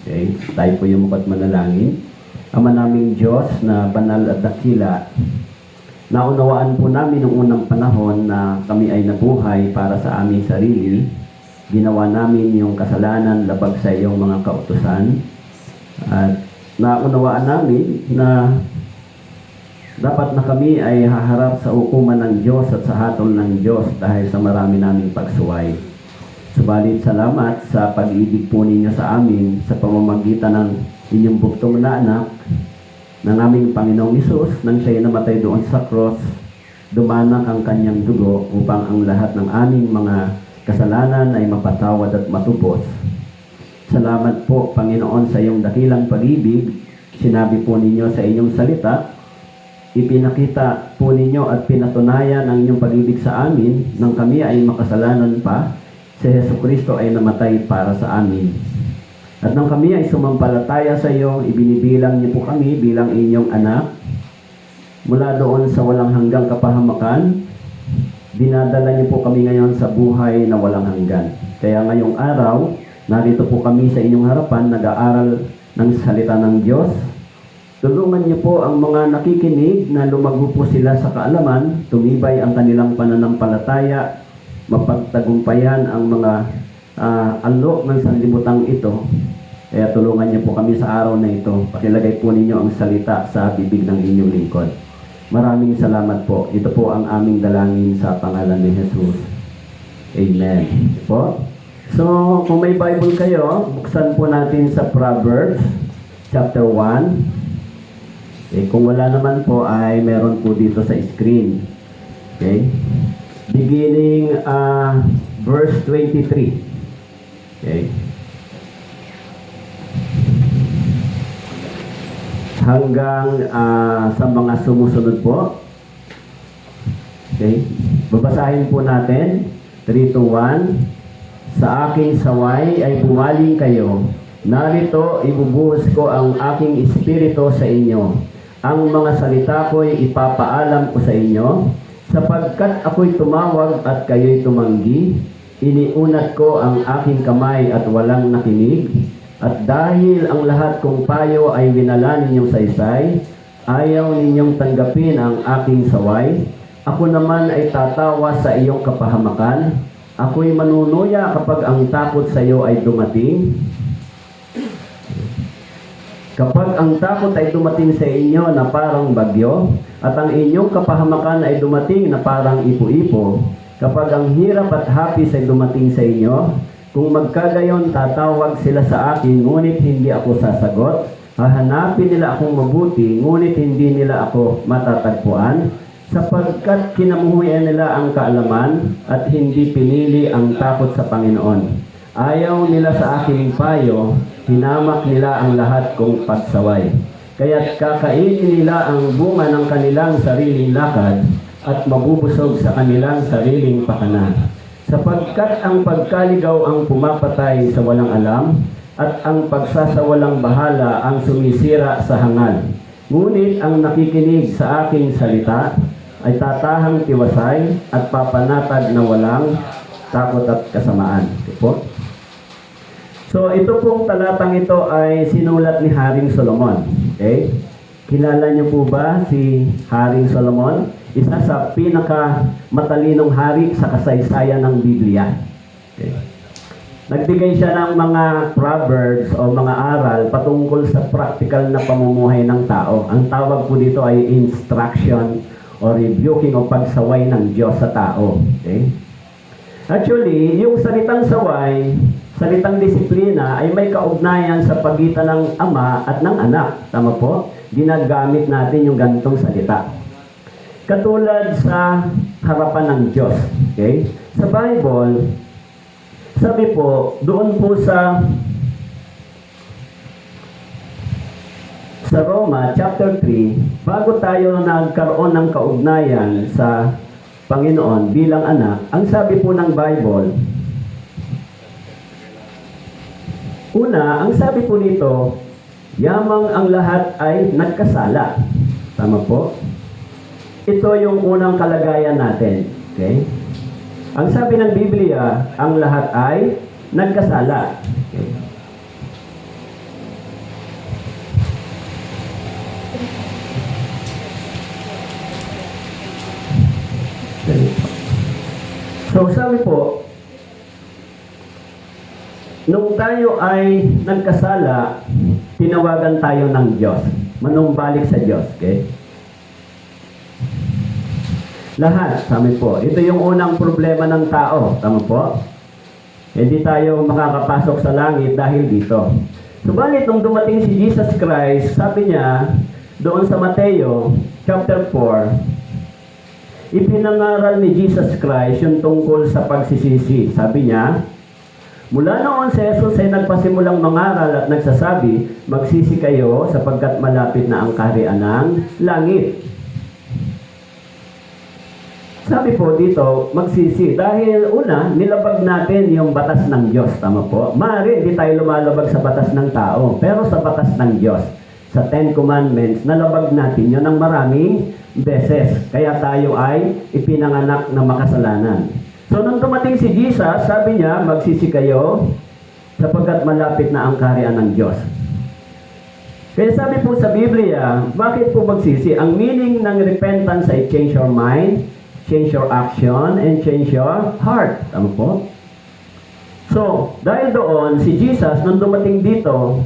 Okay? Tayo po yung mukat manalangin. Ama naming Diyos na banal at dakila, naunawaan po namin noong unang panahon na kami ay nabuhay para sa aming sarili. Ginawa namin yung kasalanan labag sa iyong mga kautusan. At naunawaan namin na dapat na kami ay haharap sa hukuman ng Diyos at sa hatol ng Diyos dahil sa marami naming pagsuway. Subalit salamat sa pag-ibig po ninyo sa amin sa pamamagitan ng inyong buktong na anak ng aming Panginoong Hesus nang siya'y namatay doon sa cross. Dumanak ang kanyang dugo upang ang lahat ng aming mga kasalanan ay mapatawad at matubos. Salamat po, Panginoon, sa iyong dakilang pag-ibig. Sinabi po ninyo sa inyong salita, ipinakita po ninyo at pinatunayan ang inyong pag-ibig sa amin nang kami ay makasalanan pa. Si Jesucristo ay namatay para sa amin. At nang kami ay sumampalataya sa iyo, ibinibilang niyo po kami bilang inyong anak. Mula doon sa walang hanggang kapahamakan, dinadala niyo po kami ngayon sa buhay na walang hanggan. Kaya ngayong araw, narito po kami sa inyong harapan, nag-aaral ng salita ng Diyos. Tulungan niyo po ang mga nakikinig na lumago po sila sa kaalaman, tumibay ang kanilang pananampalataya, mapagtagumpayan ang mga alok ng sanlibutan ito. Kaya tulungan niyo po kami sa araw na ito. Pakilagay po ninyo ang salita sa bibig ng inyong lingkod. Maraming salamat po. Ito po ang aming dalangin sa pangalan ni Jesus. Amen. Po. So, kung may Bible kayo, buksan po natin sa Proverbs chapter 1. Kung wala naman po ay meron po dito sa screen. Okay? Beginning verse 23. Okay? Hanggang sa mga sumusunod po. Okay? Babasahin po natin. 3 to 1. Sa aking saway ay bumaling kayo. Narito, ibubuhos ko ang aking espiritu sa inyo. Ang mga salita ko'y ipapaalam ko sa inyo. Sapagkat ako'y tumawag at kayo'y tumanggi, iniunat ko ang aking kamay at walang nakinig. At dahil ang lahat kong payo ay winala ninyong saysay, ayaw ninyong tanggapin ang aking saway. Ako naman ay tatawa sa iyong kapahamakan. Ako'y manunuya kapag ang takot sa iyo ay dumating. Kapag ang takot ay dumating sa inyo na parang bagyo, at ang inyong kapahamakan ay dumating na parang ipo-ipo, kapag ang hirap at hapis ay dumating sa inyo, kung magkagayon tatawag sila sa akin, ngunit hindi ako sasagot. Hahanapin nila akong mabuti, ngunit hindi nila ako matatagpuan, sapagkat kinamuhian nila ang kaalaman at hindi pinili ang takot sa Panginoon. Ayaw nila sa aking payo, hinamak nila ang lahat kong pagsaway. Kaya't kakainin nila ang bunga ng kanilang sariling lakad at mabubusog sa kanilang sariling pakana. Sapagkat ang pagkaligaw ang pumapatay sa walang alam at ang pagsasawalang bahala ang sumisira sa hangal. Ngunit ang nakikinig sa aking salita ay tatahang tiwasay at papanatag na walang takot at kasamaan. Po? So ito pong talatang ito ay sinulat ni Haring Solomon. Okay? Kilala niyo po ba si Haring Solomon? Isa sa pinaka-matalinong hari sa kasaysayan ng Biblia. Okay. Nagbigay siya ng mga proverbs o mga aral patungkol sa practical na pamumuhay ng tao. Ang tawag po dito ay instruction o rebuking o pagsaway ng Diyos sa tao. Okay? Actually, yung salitang saway, salitang disiplina ay may kaugnayan sa pagitan ng ama at ng anak. Tama po? Ginagamit natin yung ganitong salita. Katulad sa harapan ng Diyos. Okay? Sa Bible, sabi po, doon po sa Roma chapter 3, bago tayo nagkaroon ng kaugnayan sa Panginoon bilang anak, ang sabi po ng Bible, una, ang sabi po nito, yamang ang lahat ay nagkasala. Tama po? Ito yung unang kalagayan natin. Okay? Ang sabi ng Biblia, ang lahat ay nagkasala. Okay? So sabi po, nung tayo ay nagkasala, tinawagan tayo ng Diyos. Manumbalik sa Diyos. Okay? Lahat, sabi po, ito yung unang problema ng tao. Tama po? Hindi tayo makakapasok sa langit dahil dito. Subalit, nung dumating si Jesus Christ, sabi niya, doon sa Mateo, chapter 4, ipinangaral ni Jesus Christ yung tungkol sa pagsisisi. Sabi niya, mula noon si Jesus ay nagpasimulang mangaral at nagsasabi, magsisi kayo sapagkat malapit na ang kaharian ng langit. Sabi po dito, magsisi. Dahil una, nilabag natin yung batas ng Diyos. Tama po? Maaari, hindi tayo lumalabag sa batas ng tao. Pero sa batas ng Diyos, sa Ten Commandments, nalabag natin yun ng maraming beses. Kaya tayo ay ipinanganak na makasalanan. So, nung dumating si Jesus, sabi niya, magsisi kayo sapagkat malapit na ang kaharian ng Diyos. Kaya sabi po sa Biblia, bakit po magsisi? Ang meaning ng repentance ay change your mind, change your action, and change your heart. Tama po? So, dahil doon, si Jesus, nung dumating dito,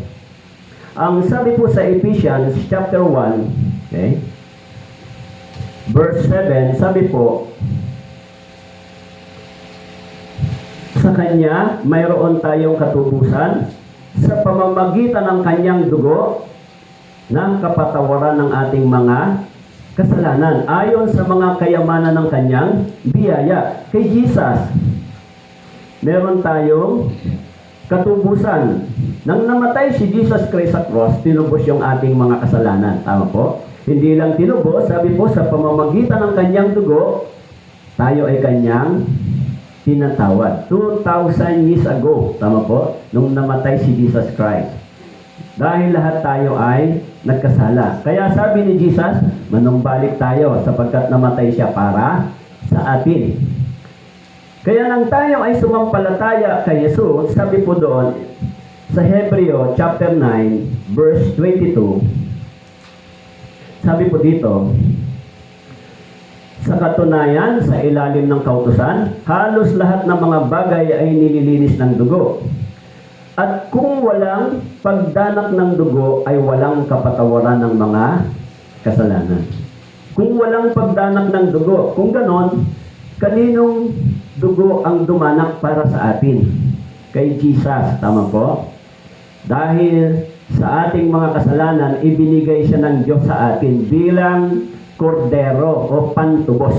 ang sabi po sa Ephesians chapter 1, okay, verse 7, sabi po, sa Kanya, mayroon tayong katubusan sa pamamagitan ng Kanyang dugo ng kapatawaran ng ating mga kasalanan ayon sa mga kayamanan ng Kanyang biyaya. Kay Jesus, meron tayong katubusan. Nang namatay si Jesus Christ sa cross, tinubos yung ating mga kasalanan. Tama po? Hindi lang tinubos, sabi po, sa pamamagitan ng Kanyang dugo, tayo ay Kanyang tinatawad. 2,000 years ago, tama po, nung namatay si Jesus Christ. Dahil lahat tayo ay nagkasala. Kaya sabi ni Jesus, manumbalik tayo sapagkat namatay siya para sa atin. Kaya nang tayo ay sumampalataya kay Jesus, sabi po doon sa Hebreo chapter 9 verse 22, sabi po dito, sa katunayan, sa ilalim ng kautusan, halos lahat ng mga bagay ay nililinis ng dugo. At kung walang pagdanak ng dugo, ay walang kapatawaran ng mga kasalanan. Kung walang pagdanak ng dugo, kung ganon, kaninong dugo ang dumanak para sa atin? Kay Jesus, tama po? Dahil sa ating mga kasalanan, ibinigay siya ng Diyos sa atin bilang kordero o pantubos.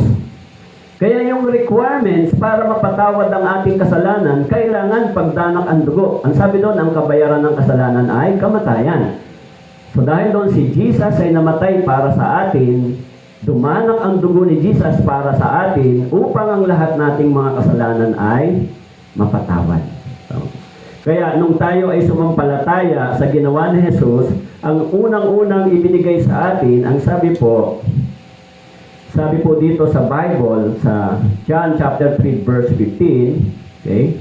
Kaya yung requirements para mapatawad ang ating kasalanan, kailangan pagdanak ang dugo. Ang sabi doon, ang kabayaran ng kasalanan ay kamatayan. So dahil doon si Jesus ay namatay para sa atin, dumanak ang dugo ni Jesus para sa atin upang ang lahat nating mga kasalanan ay mapatawad. So, kaya nung tayo ay sumampalataya sa ginawa ni Jesus, ang unang-unang ibinigay sa atin, ang sabi po dito sa Bible, sa John chapter 3 verse 15, okay?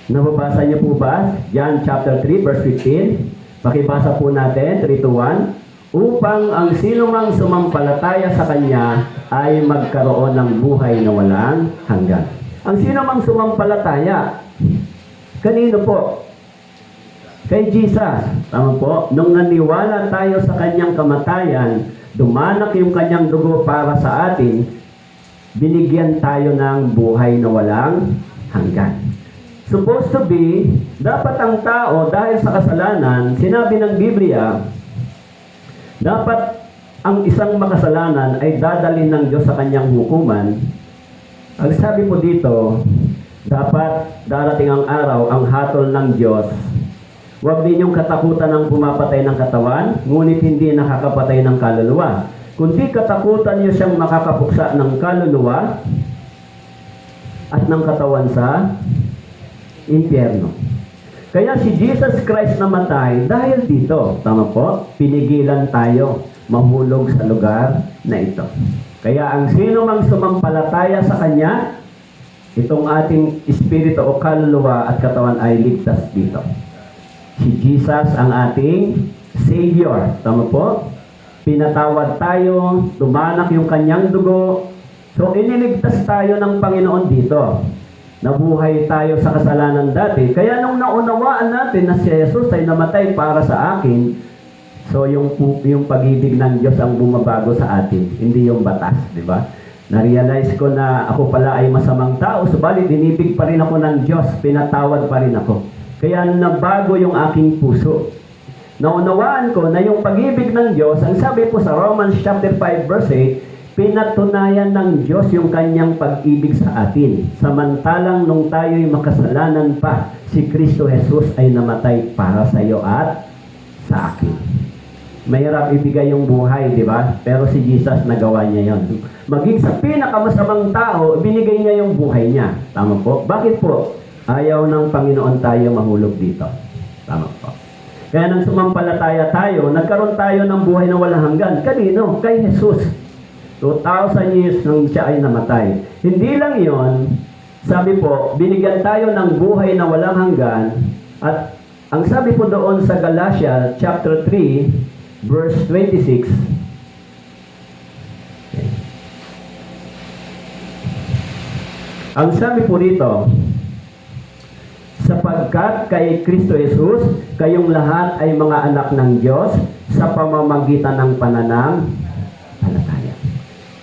Nababasa niyo po ba? John chapter 3 verse 15. Pakibasa po natin, 3 to 1. Upang ang sinumang sumampalataya sa Kanya ay magkaroon ng buhay na walang hanggan. Ang sinumang sumampalataya, kanino po? Kay Jesus. Tama po? Nung naniwala tayo sa Kanyang kamatayan, dumanak yung Kanyang dugo para sa atin, binigyan tayo ng buhay na walang hanggan. Supposed to be, dapat ang tao, dahil sa kasalanan, sinabi ng Biblia, dapat ang isang makasalanan ay dadalhin ng Diyos sa Kanyang hukuman. Ang sabi po dito, dapat darating ang araw, ang hatol ng Diyos. Huwag ninyong katakutan ng pumapatay ng katawan, ngunit hindi nakakapatay ng kaluluwa. Kundi katakutan niyo siyang makakapuksa ng kaluluwa at ng katawan sa impyerno. Kaya si Jesus Christ namatay dahil dito, tama po, pinigilan tayo mahulog sa lugar na ito. Kaya ang sino mang sumampalataya sa Kanya, itong ating espiritu o kaluluwa at katawan ay ligtas dito. Si Jesus ang ating Savior. Tama po? Pinatawad tayo, dumanak yung Kanyang dugo So, iniligtas tayo ng Panginoon dito. Nabuhay tayo sa kasalanan dati. Kaya nung naunawaan natin na si Jesus ay namatay para sa akin, so yung pag-ibig ng Diyos ang bumabago sa atin, hindi yung batas, di ba? Na-realize ko na ako pala ay masamang tao, subalit dinibig pa rin ako ng Diyos, pinatawad pa rin ako. Kaya nabago yung aking puso. Naunawaan ko na yung pag-ibig ng Diyos, ang sabi po sa Romans chapter 5 verse 8, pinatunayan ng Diyos yung kanyang pag-ibig sa atin. Samantalang nung tayo'y makasalanan pa, si Kristo Jesus ay namatay para sa iyo at sa akin. Mahirap ibigay yung buhay, di ba? Pero si Jesus nagawa niya yon. Maging sa pinakamasamang tao, binigay niya yung buhay niya. Tama po? Bakit po? Ayaw ng Panginoon tayo mahulog dito. Tama po. Kaya nang sumampalataya tayo, nagkaroon tayo ng buhay na walang hanggan. Kanino? Kay Jesus. 2,000 years nung siya ay namatay. Hindi lang yon, sabi po, binigyan tayo ng buhay na walang hanggan. At ang sabi po doon sa Galatia chapter 3, verse 26, ang sabi po rito, sapagkat kay Kristo Jesus, kayong lahat ay mga anak ng Diyos sa pamamagitan ng pananampalataya.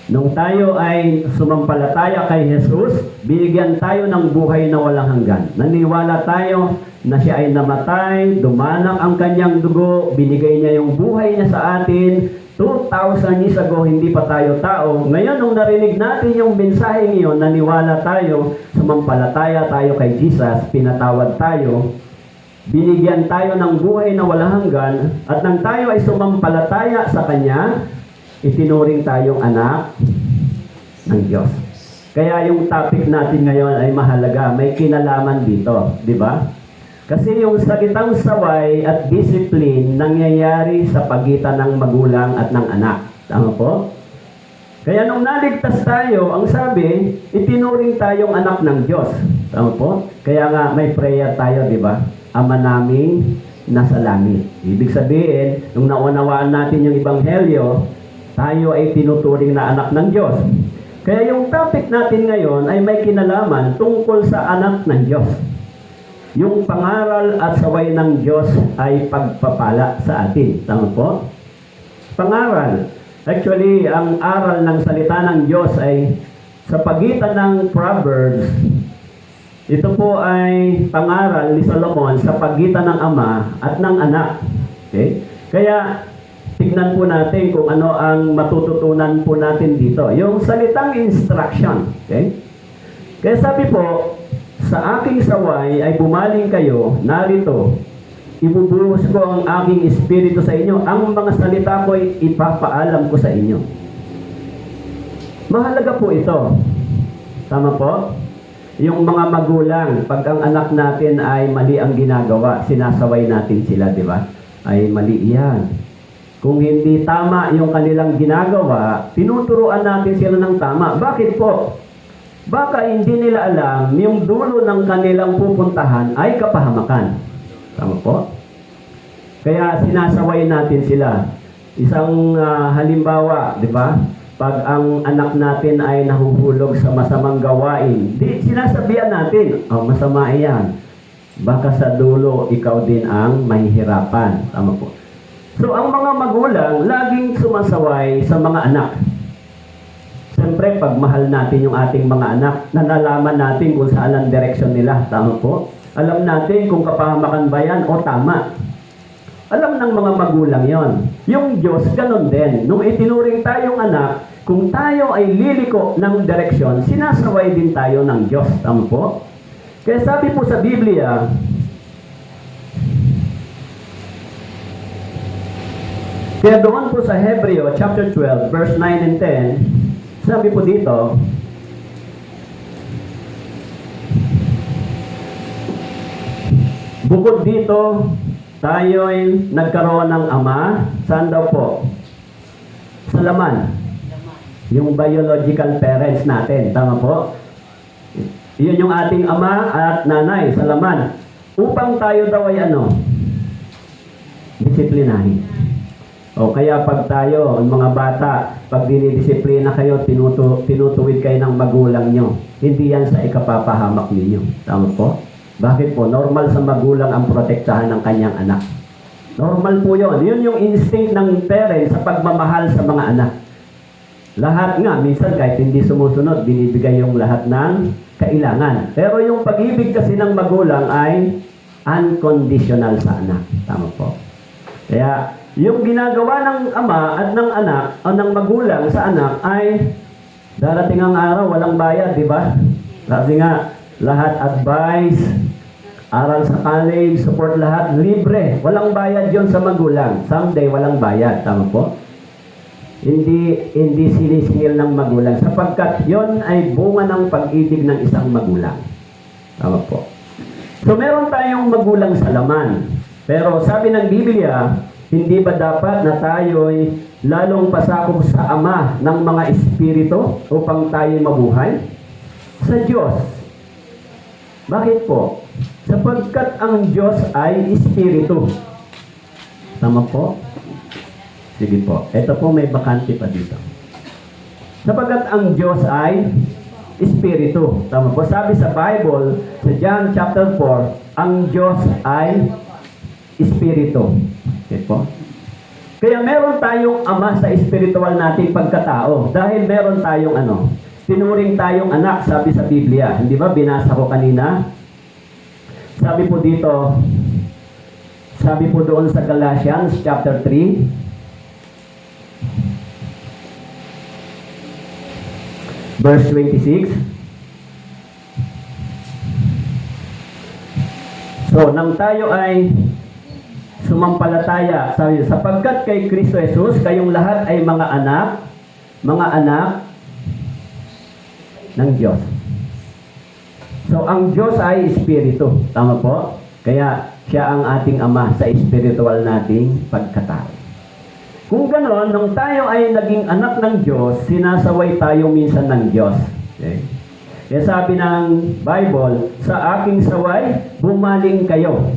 Nung tayo ay sumampalataya kay Jesus, binigyan tayo ng buhay na walang hanggan. Naniwala tayo na siya ay namatay, dumanak ang kanyang dugo, binigay niya yung buhay niya sa atin. 2,000 years ago, hindi pa tayo tao. Ngayon, nung narinig natin yung mensahe ngayon, naniwala tayo, sumampalataya tayo kay Jesus, pinatawad tayo, binigyan tayo ng buhay na walang hanggan, at nang tayo ay sumampalataya sa Kanya, itinuring tayong anak ng Diyos. Kaya yung topic natin ngayon ay mahalaga, may kinalaman dito, di ba? Kasi yung salitang saway at discipline nangyayari sa pagitan ng magulang at ng anak. Tama po? Kaya nung naligtas tayo, ang sabi, itinuring tayong anak ng Diyos. Tama po? Kaya nga may prayer tayo, di ba? Ama naming nasa langit. Ibig sabihin, nung naunawaan natin yung Ebanghelyo, tayo ay tinuturing na anak ng Diyos. Kaya yung topic natin ngayon ay may kinalaman tungkol sa anak ng Diyos. Yung pangaral at saway ng Diyos ay pagpapala sa atin. Tama po? Pangaral. Actually, ang aral ng salita ng Diyos ay sa pagitan ng Proverbs. Ito po ay pangaral ni Solomon sa pagitan ng ama at ng anak. Okay? Kaya, tignan po natin kung ano ang matututunan po natin dito. Yung salitang instruction. Okay? Kaya sabi po, sa aking saway ay bumaling kayo, narito, ibubuhos ko ang aking espiritu sa inyo, ang mga salita ko ay ipapaalam ko sa inyo. Mahalaga po ito. Tama po? Yung mga magulang, pag ang anak natin ay mali ang ginagawa, sinasaway natin sila, di ba? Ay mali yan. Kung hindi tama yung kanilang ginagawa, tinuturuan natin sila ng tama. Bakit po? Baka hindi nila alam yung dulo ng kanilang pupuntahan ay kapahamakan. Tama po? Kaya sinasaway natin sila. Isang halimbawa, di ba? Pag ang anak natin ay nahuhulog sa masamang gawain, di sinasabihan natin, oh, masama yan. Baka sa dulo, ikaw din ang mahihirapan. Tama po? So, ang mga magulang, laging sumasaway sa mga anak. Siyempre, pag mahal natin yung ating mga anak, nalalaman natin kung saan ang direksyon nila. Tama po? Alam natin kung kapahamakan ba yan o tama. Alam ng mga magulang yon. Yung Diyos, ganun din. Nung itinuring tayong anak, kung tayo ay liliko ng direksyon, sinasaway din tayo ng Diyos. Tama po? Kaya sabi po sa Biblia, kaya doon po sa Hebreo chapter 12, verse 9 and 10, sabi po dito, bukod dito, tayo'y nagkaroon ng ama. Saan daw po? Sa laman. Yung biological parents natin. Tama po? Yun yung ating ama at nanay sa laman. Upang tayo daw ay ano? Disiplinahin. O kaya pag tayo, mga bata, pag dinidisiplina kayo, tinutuwid kayo ng magulang nyo. Hindi yan sa ikapapahamak ninyo. Tama po? Bakit po? Normal sa magulang ang protektahan ng kanyang anak. Normal po yun. Yun yung instinct ng parents sa pagmamahal sa mga anak. Lahat nga, minsan kahit hindi sumusunod, binibigay yung lahat ng kailangan. Pero yung pag-ibig kasi ng magulang ay unconditional sa anak. Tama po. Kaya, yung ginagawa ng ama at ng anak o ng magulang sa anak ay darating ang araw, walang bayad, di ba? Sabi nga, lahat advice, aral sa college, support lahat, libre. Walang bayad yon sa magulang. Someday, walang bayad. Tama po? Hindi sinisingil ng magulang sapagkat yon ay bunga ng pag-ibig ng isang magulang. Tama po. So, meron tayong magulang sa laman. Pero sabi ng Biblia, hindi ba dapat na tayo'y lalong pasakop sa Ama ng mga espiritu upang tayo'y mabuhay? Sa Diyos. Bakit po? Sapagkat ang Diyos ay espiritu. Tama po? Sige po. Ito po may bakante pa dito. Sapagkat ang Diyos ay espiritu. Tama po? Sabi sa Bible, sa John chapter 4, ang Diyos ay espiritu. Okay po? Kaya meron tayong ama sa espiritual nating pagkatao. Dahil meron tayong tinuring tayong anak, sabi sa Biblia. Hindi ba? Binasa ko kanina. Sabi po dito, sabi po doon sa Galatians chapter 3, verse 26. So, nang tayo ay sumampalataya, sabi, sapagkat kay Kristo Jesus, kayong lahat ay mga anak ng Diyos. So, ang Diyos ay espiritu. Tama po? Kaya, siya ang ating ama sa spiritual nating pagkatao. Kung gano'n, nung tayo ay naging anak ng Diyos, sinasaway tayo minsan ng Diyos. Okay? Kaya sabi ng Bible, sa aking saway, bumaling kayo.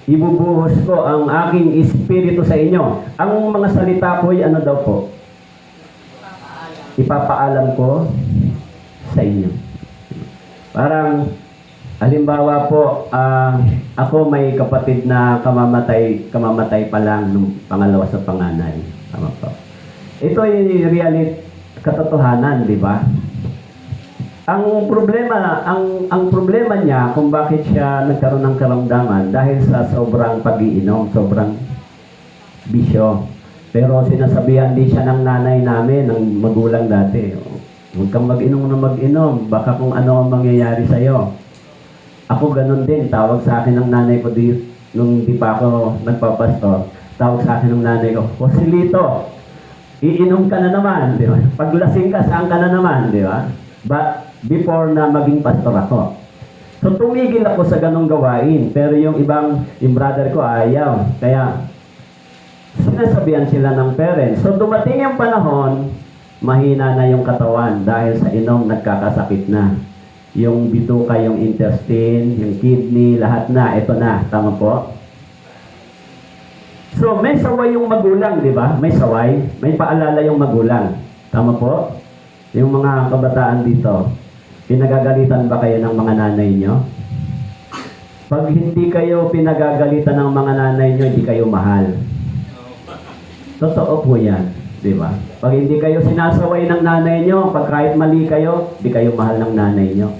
Ibubuhos ko ang aking espiritu sa inyo. Ang mga salita ko ay daw po? Ipapaalam ko sa inyo. Parang, halimbawa po, ako may kapatid na kamamatay pa lang nung pangalawa sa panganay. Tama po. Ito ay katotohanan, di ba? Ang problema niya kung bakit siya nagkaroon ng karamdaman dahil sa sobrang pag-iinom, sobrang bisyo. Pero sinasabihan din siya ng nanay namin, ng magulang dati, huwag kang mag-inom na mag-inom, baka kung ano ang mangyayari sa'yo. Ako ganun din, tawag sa akin ng nanay ko nung di pa ako nagpapastor, tawag sa akin ng nanay ko, Joselito, iinom ka na naman, di ba? Paglasing ka, saan ka na naman, di ba? But before na maging pastor ako. So tumigil ako sa ganong gawain, pero yung brother ko ayaw. Kaya sinasabihan sila ng parents. So dumating yung panahon, mahina na yung katawan dahil sa inom nagkakasakit na. Yung bituka, yung intestine, yung kidney, lahat na, ito na. Tama po? So may saway yung magulang, di ba? May saway, may paalala yung magulang. Tama po? Yung mga kabataan dito, pinagagalitan ba kayo ng mga nanay nyo? Pag hindi kayo pinagagalitan ng mga nanay nyo, hindi kayo mahal. Totoo po yan, di ba? Pag hindi kayo sinasaway ng nanay nyo, pag kahit mali kayo, hindi kayo mahal ng nanay nyo.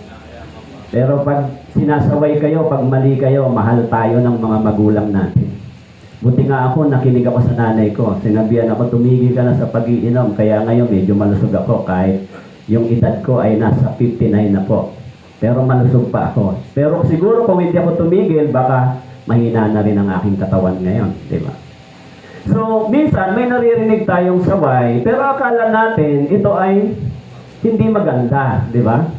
Pero pag sinasaway kayo, pag mali kayo, mahal tayo ng mga magulang natin. Buti nga ako, nakinig ako sa nanay ko. Sinabihan ako, tumigil ka na sa pag-iinom. Kaya ngayon, medyo malusog ako kahit yung edad ko ay nasa 59 na po. Pero malusog pa ako. Pero siguro kung hindi ako tumigil, baka mahina na rin ang aking katawan ngayon. Diba? So, minsan may naririnig tayong saway, pero akala natin ito ay hindi maganda. Diba?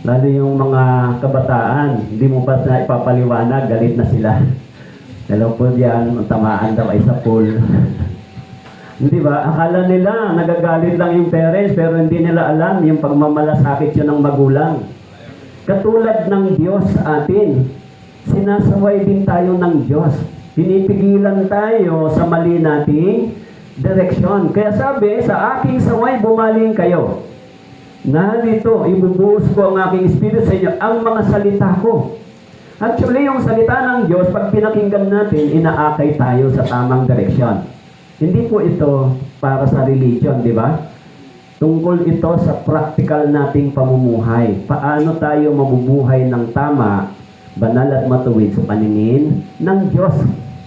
Lalo yung mga kabataan, hindi mo pa na ipapaliwanag, galit na sila. Hello po diyan, tamaan daw ay sa pool. Hindi ba? Akala nila, nagagalit lang yung parents, pero hindi nila alam yung pagmamalasakit yun ng magulang. Katulad ng Diyos sa atin, sinasaway din tayo ng Diyos. Pinipigilan tayo sa mali nating direksyon. Kaya sabi, sa aking saway bumaling kayo. Narito, ibubuhos ko ang aking espiritu sa inyo, ang mga salita ko. Actually, yung salita ng Diyos, pag pinakinggan natin, inaakay tayo sa tamang direksyon. Hindi po ito para sa religion, di ba? Tungkol ito sa practical nating pamumuhay. Paano tayo mabubuhay ng tama, banal at matuwid sa paningin ng Diyos.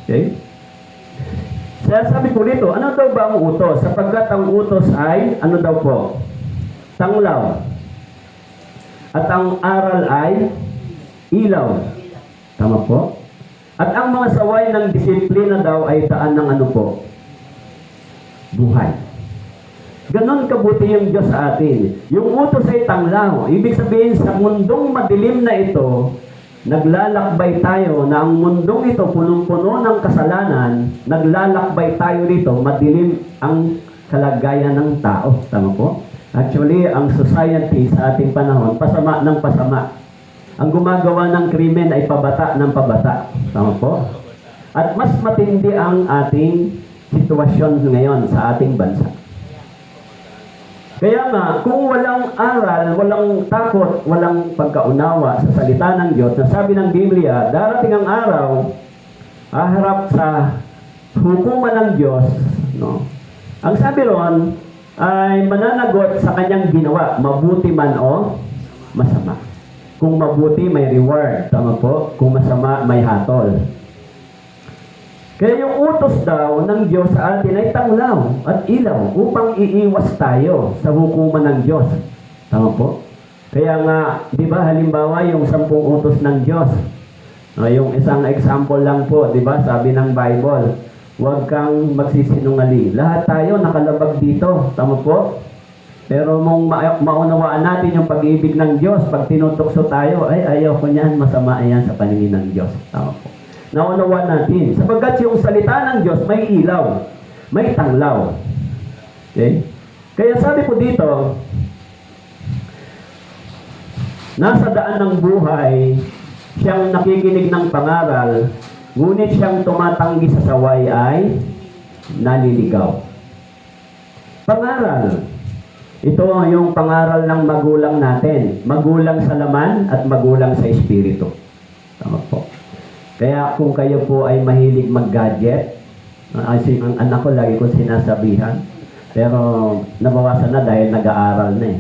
Okay? Kaya sabi ko dito, ano daw ba ang utos? Sapagkat ang utos ay, ano daw po? Tanglaw. At ang aral ay ilaw. Tama po? At ang mga saway ng disiplina daw ay daan ng ano po? Buhay. Ganon kabuti yung Diyos sa atin. Yung utos ay tanglaw. Ibig sabihin, sa mundong madilim na ito, naglalakbay tayo na ang mundong ito punong-puno ng kasalanan, naglalakbay tayo rito, madilim ang kalagayan ng tao. Tama po? Actually, ang society sa ating panahon, pasama ng pasama. Ang gumagawa ng krimen ay pabata ng pabata. Tama po? At mas matindi ang ating sitwasyon ngayon sa ating bansa. Kaya nga, kung walang aral, walang takot, walang pagkaunawa sa salita ng Diyos, na sabi ng Biblia, darating ang araw, haharap sa hukuman ng Diyos, no? Ang sabi ron, ay mananagot sa kanyang ginawa, mabuti man o masama. Kung mabuti, may reward. Tama po? Kung masama, may hatol. Kaya yung utos daw ng Diyos sa atin ay tanglaw at ilaw upang iiwas tayo sa hukuman ng Diyos. Tama po? Kaya nga, di ba, halimbawa yung 10 utos ng Diyos. Yung isang example lang po, di ba, sabi ng Bible, huwag kang magsisinungaling. Lahat tayo nakalabag dito. Tama po? Pero mong maunawaan natin yung pag-ibig ng Diyos, pag tinutukso tayo, ay ayaw ko niyan, masama yan sa paningin ng Diyos. Tama po. Naunawaan natin. Sapagkat yung salita ng Diyos, may ilaw, may tanglaw. Okay? Kaya sabi ko dito, nasa daan ng buhay, siyang nakikinig ng pangaral, ngunit siyang tumatanggi sa saway ay naliligaw. Pangaral. Ito yung pangaral ng magulang natin. Magulang sa laman at magulang sa espiritu. Tama po. Kaya kung kayo po ay mahilig mag-gadget, ang anak ko lagi ko sinasabihan, pero nabawasan na dahil nag-aaral na eh.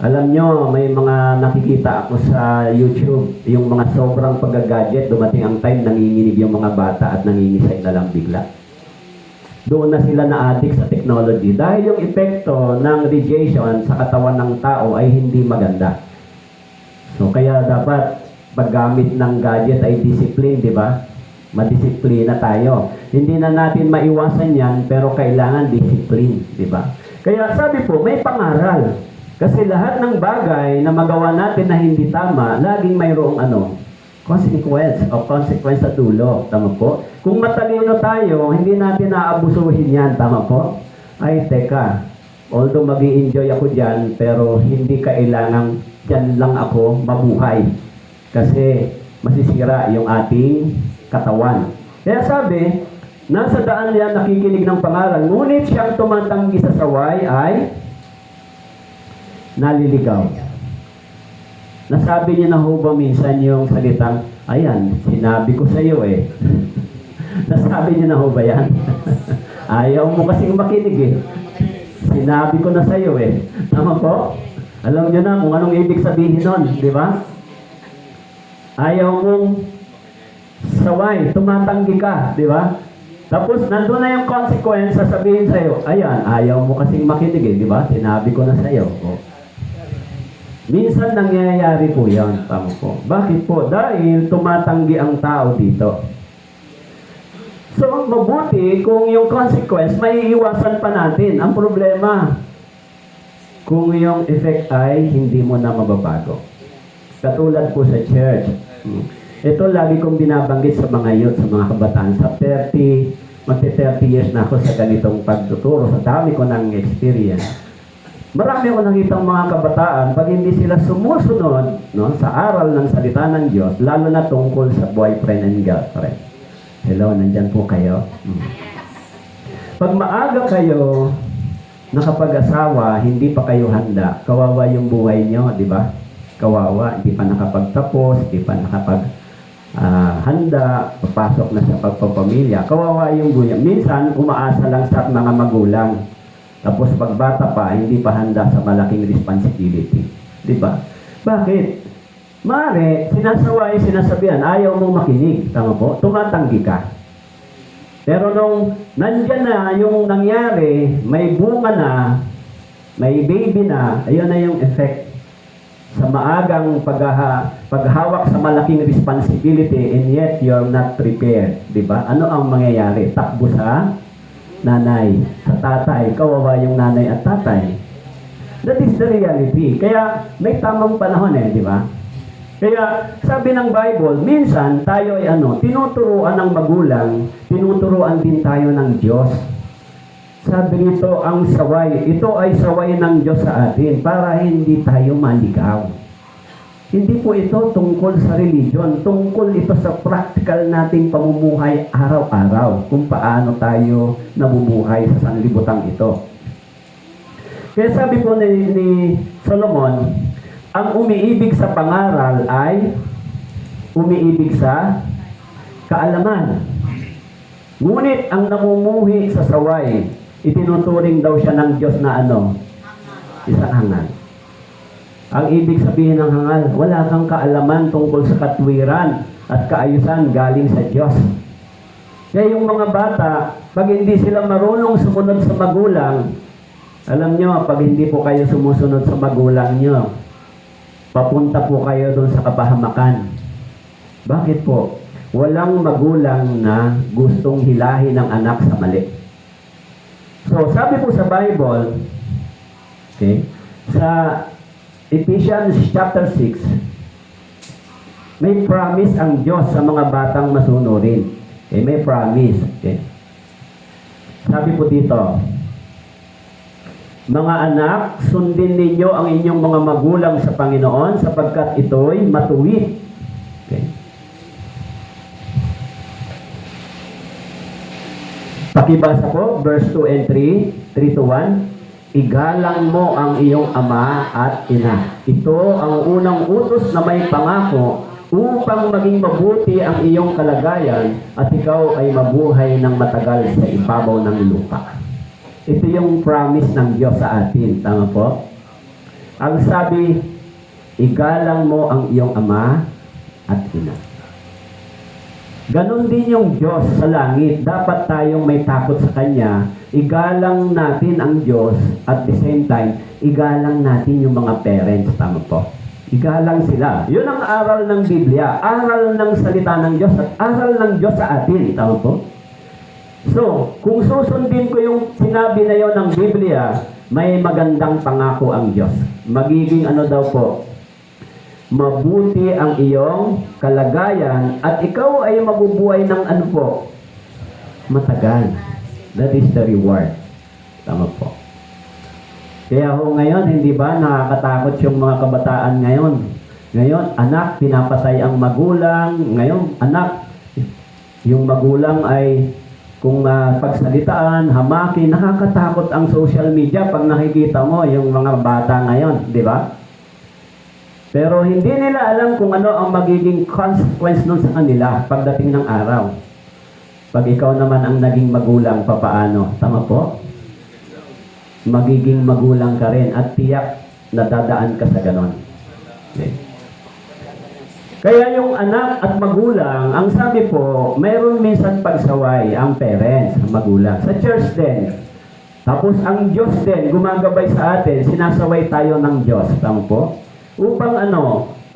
Alam nyo, may mga nakikita ako sa YouTube, yung mga sobrang pag-gadget, dumating ang time, nanginginig yung mga bata at nangingisay na lang bigla. Doon na sila na-addict sa technology dahil yung epekto ng radiation sa katawan ng tao ay hindi maganda. So kaya dapat paggamit ng gadget ay discipline, di ba? Madisiplina tayo. Hindi na natin maiwasan yan, pero kailangan discipline, di ba? Kaya sabi po, may pangaral. Kasi lahat ng bagay na magawa natin na hindi tama, laging mayroong consequence sa dulo. Tama po? Kung matalino tayo, hindi natin naabusuhin yan. Tama po? Ay, teka. Although mag-i-enjoy ako dyan, pero hindi kailangang dyan lang ako mabuhay. Kasi masisira yung ating katawan. Kaya sabi, nasa daan yan nakikinig ng pangaral, ngunit siyang tumatanggi sa saway ay naliligaw. Nasabi niya na ho ba minsan yung salitang, ayan, sinabi ko sa iyo eh. Nasabi niya na ho ba yan? Ayaw mo kasing makinig eh. Sinabi ko na sa iyo eh. Tama po? Alam niyo na kung anong ibig sabihin nun, di ba? Ayaw mong saway, tumatanggi ka, di ba? Tapos, nandun na yung consequence, sasabihin sa'yo, ayan, ayaw mo kasing makinig eh, di ba? Sinabi ko na sa'yo. Oh. Minsan nangyayari po yan, tama po. Bakit po? Dahil tumatanggi ang tao dito. So, mabuti kung yung consequence, may iwasan pa natin. Ang problema, kung yung effect ay hindi mo na mababago. Katulad po sa church. Ito lagi kong binabanggit sa mga youth, sa mga kabataan. Sa 30 years na ako sa ganitong pagtuturo. Sa dami ko ng experience. Marami ako nakitang mga kabataan, pag hindi sila sumusunod sa aral ng salita ng Diyos, lalo na tungkol sa boyfriend and girlfriend. Hello, nandyan po kayo. Pag maaga kayo nakapag-asawa, hindi pa kayo handa, kawawa yung buhay nyo, di ba? Kawawa, hindi pa nakapagtapos, hindi pa handa, papasok na sa pagpapamilya. Kawawa yung buhay. Minsan, umaasa lang sa mga magulang. Tapos pagbata pa, hindi pa handa sa malaking responsibility. Di ba? Bakit? Mare, sinasabihan, ayaw mong makinig. Tama po? Tumatanggi ka. Pero nung nandyan na yung nangyari, may bunga na, may baby na, ayun na yung effect sa maagang paghawak sa malaking responsibility and yet you're not prepared. Diba? Ano ang mangyayari? Takbo sa nanay, sa tatay. Kawawa yung nanay at tatay. That is the reality. Kaya may tamang panahon di ba? Kaya sabi ng Bible, minsan tayo ay tinuturuan ng magulang, tinuturuan din tayo ng Diyos. Sabi nito, ang saway, ito ay saway ng Diyos sa atin para hindi tayo maligaw. Hindi po ito tungkol sa religion, tungkol ito sa practical nating pamumuhay araw-araw, kung paano tayo nabubuhay sa sanlibutang ito. Kaya sabi po ni Solomon, ang umiibig sa pangaral ay umiibig sa kaalaman. Ngunit ang namumuhi sa saway, itinuturing daw siya ng Diyos na isang hangal. Ang ibig sabihin ng hangal, wala kang kaalaman tungkol sa katwiran at kaayusan galing sa Diyos. Kaya yung mga bata, pag hindi sila marunong sumunod sa magulang, alam nyo, pag hindi po kayo sumusunod sa magulang nyo, papunta po kayo doon sa kapahamakan. Bakit po? Walang magulang na gustong hilahin ng anak sa mali. So, sabi po sa Bible, sa Ephesians chapter 6, may promise ang Diyos sa mga batang masunurin. May promise. Sabi po dito, mga anak, sundin ninyo ang inyong mga magulang sa Panginoon sapagkat ito'y matuwid. Pakibasa po, verse 2 and 3, 3 to 1. Igalang mo ang iyong ama at ina. Ito ang unang utos na may pangako upang maging mabuti ang iyong kalagayan at ikaw ay mabuhay ng matagal sa ibabaw ng lupa. Ito yung promise ng Diyos sa atin. Tama po? Ang sabi, igalang mo ang iyong ama at ina. Ganon din yung Diyos sa langit. Dapat tayong may takot sa Kanya. Igalang natin ang Diyos at the same time, igalang natin yung mga parents. Tama po? Igalang sila. Yun ang aral ng Biblia. Aral ng salita ng Diyos at aral ng Diyos sa atin. Tama po? So, kung susundin ko yung sinabi na yon ng Biblia, may magandang pangako ang Diyos. Magiging daw po, mabuti ang iyong kalagayan at ikaw ay mabubuhay ng po, matagal. That is the reward. Tama po. Kaya ngayon, hindi ba nakakatakot yung mga kabataan ngayon? Ngayon, anak, pinapatay ang magulang. Ngayon, anak, yung magulang ay kung pagsalitaan, hamakin, nakakatakot ang social media pag nakikita mo yung mga bata ngayon, di ba? Pero hindi nila alam kung ano ang magiging consequence nun sa kanila pagdating ng araw. Pag ikaw naman ang naging magulang, papaano? Tama po? Magiging magulang ka rin at tiyak na dadaan ka sa ganon. Okay. Kaya yung anak at magulang, ang sabi po, mayroon minsan pagsaway ang parents, ang magulang. Sa church din. Tapos ang Diyos din, gumagabay sa atin, sinasaway tayo ng Diyos. Tama po? Upang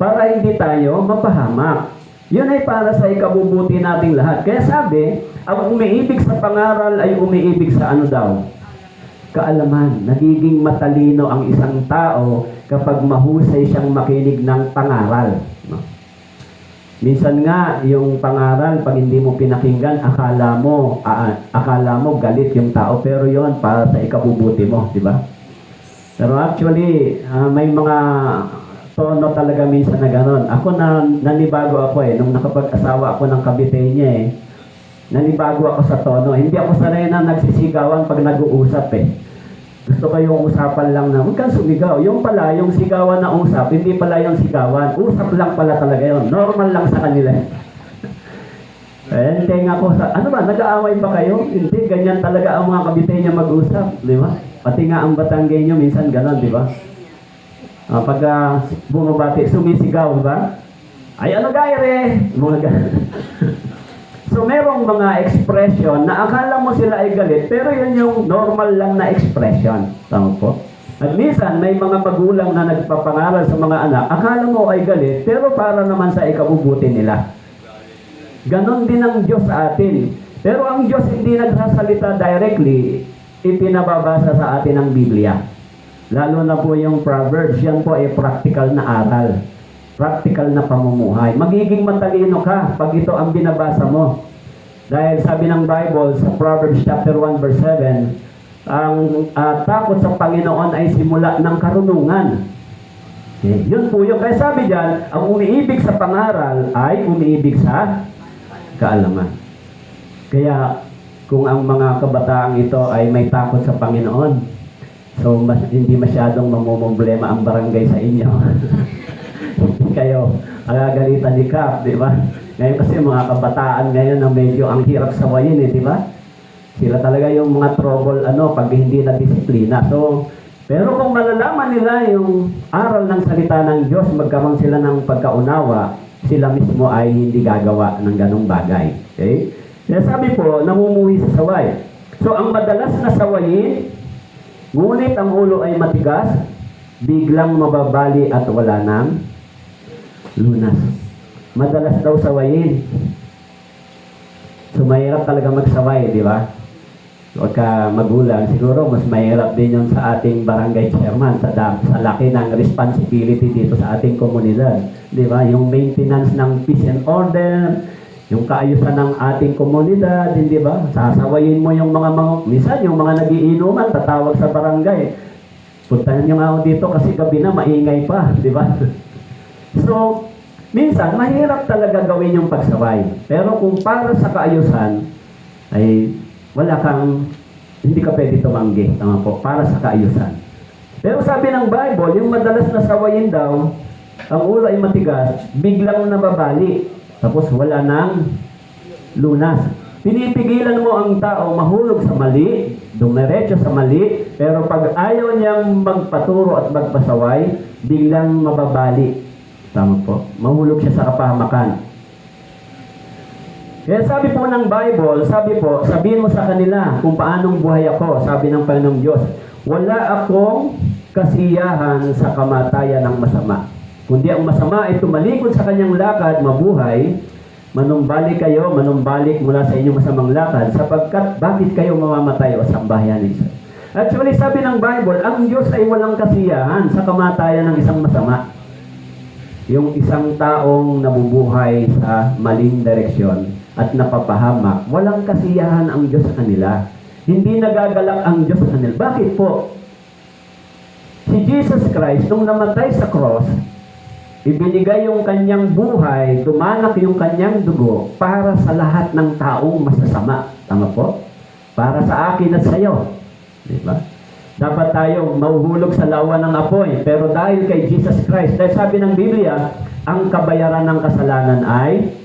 para hindi tayo mapahamak. Yun ay para sa ikabubuti nating lahat. Kaya sabi, ang umiibig sa pangaral ay umiibig sa daw? Kaalaman. Nagiging matalino ang isang tao kapag mahusay siyang makinig ng pangaral. No? Minsan nga, yung pangaral, pag hindi mo pinakinggan, akala mo galit yung tao, pero yon para sa ikabubuti mo, di ba? Pero actually, may mga tono talaga minsan na gano'n. Ako nanibago ako nung nakapag-asawa ako ng kabitay niya Nanibago ako sa tono. Hindi ako sanay na nagsisigawan pag nag-uusap eh. Gusto ko yung usapan lang na, huwag kang sumigaw. Yung pala, yung sigawan na usap, hindi pala yung sigawan. Usap lang pala talaga yun. Normal lang sa kanila. Eh, hindi nga po sa, ano ba, nag-aaway ba kayo? Hindi, ganyan talaga ang mga kabitay niya mag-usap. Di ba? Pati nga ang Batanggay niyo, minsan gano'n, di ba? Pag bumabati, sumisigaw, di ba? Ay, ano gaire? Mga gano'n. So, merong mga expression na akala mo sila ay galit, pero yun yung normal lang na expression. Tama po? At minsan, may mga magulang na nagpapangaral sa mga anak, akala mo ay galit, pero para naman sa ikabubuti nila. Ganon din ang Diyos sa atin. Pero ang Diyos hindi nagsasalita directly, ipinababasa sa atin ang Biblia. Lalo na po yung Proverbs, yan po ay practical na aral. Practical na pamumuhay. Magiging matalino ka pag ito ang binabasa mo. Dahil sabi ng Bible sa Proverbs chapter 1 verse 7, ang takot sa Panginoon ay simula ng karunungan. Okay. Yun po yung, kaya sabi dyan, ang umiibig sa pangaral ay umiibig sa kaalaman. Kaya kung ang mga kabataang ito ay may takot sa Panginoon, so hindi masyadong mamumblema ang barangay sa inyo. Kayo, agagalitan ni Kap, di ba? Ngayon kasi mga kabataan ngayon na medyo ang hirap sawayin di ba? Sila talaga yung mga trouble, pag hindi na disiplina. So, pero kung malalaman nila yung aral ng salita ng Diyos, magkaroon sila ng pagkaunawa, sila mismo ay hindi gagawa ng ganong bagay. Okay? Kaya sabi po, namumuhi sa saway. So, ang madalas na sawayin, ngunit ang ulo ay matigas, biglang mababali at wala nang lunas. Madalas daw sawayin. So, mahirap talaga magsaway, di ba? Huwag ka magulang. Siguro, mas mahirap din yun sa ating barangay chairman sa laki ng responsibility dito sa ating komunidad. Di ba? Yung maintenance ng peace and order, yung kaayusan ng ating komunidad, di ba? Sasawayin mo yung minsan yung mga nagiinuman, tatawag sa barangay. Puntahan nyo nga ako dito kasi gabi na, maingay pa, di ba? So, minsan, mahirap talaga gawin yung pagsaway. Pero kung para sa kaayusan, ay hindi ka pwede tumanggi. Tama po, para sa kaayusan. Pero sabi ng Bible, yung madalas na sawayin daw, ang ulo ay matigas, biglang nababali. Tapos wala nang lunas. Pinipigilan mo ang tao mahulog sa mali, dumiretso sa mali, pero pag ayaw niyang magpaturo at magpasaway, biglang mababali. Tama po. Mahulog siya sa kapahamakan. Kaya sabi po ng Bible, sabihin mo sa kanila kung paanong buhay ako, sabi ng Panginoong Diyos, wala akong kasiyahan sa kamatayan ng masama. Kundi ang masama ay tumalikod sa kanyang lakad, mabuhay, manumbalik kayo, manumbalik mula sa inyong masamang lakad, sapagkat bakit kayo mamamatay o sambahayan ni Israel? Actually, sabi ng Bible, ang Diyos ay walang kasiyahan sa kamatayan ng isang masama. Yung isang taong nabubuhay sa maling direksyon at napapahamak, walang kasiyahan ang Diyos sa kanila. Hindi nagagalak ang Diyos sa kanila. Bakit po? Si Jesus Christ, nung namatay sa cross, ibinigay yung kanyang buhay, dumanak yung kanyang dugo para sa lahat ng taong masasama. Tama po? Para sa akin at sa iyo. Diba? Dapat tayo mahuhulog sa lawa ng apoy. Pero dahil kay Jesus Christ, dahil sabi ng Biblia, ang kabayaran ng kasalanan ay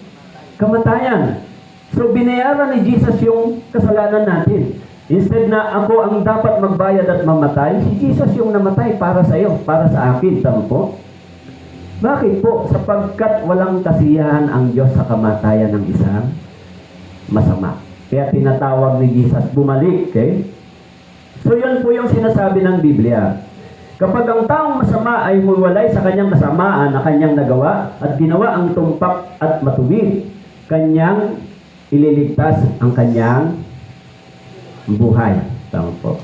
kamatayan. So, binayaran ni Jesus yung kasalanan natin. Instead na ako ang dapat magbayad at mamatay, si Jesus yung namatay para sa iyo, para sa akin. Tama po? Bakit po? Sapagkat walang kasiyahan ang Diyos sa kamatayan ng isang masama. Kaya tinatawag ni Jesus bumalik. Okay? So, yun po yung sinasabi ng Biblia. Kapag ang taong masama ay huwalay sa kanyang kasamaan na kanyang nagawa at ginawa ang tumpak at matuwid, kanyang ililigtas ang kanyang buhay. Tama po.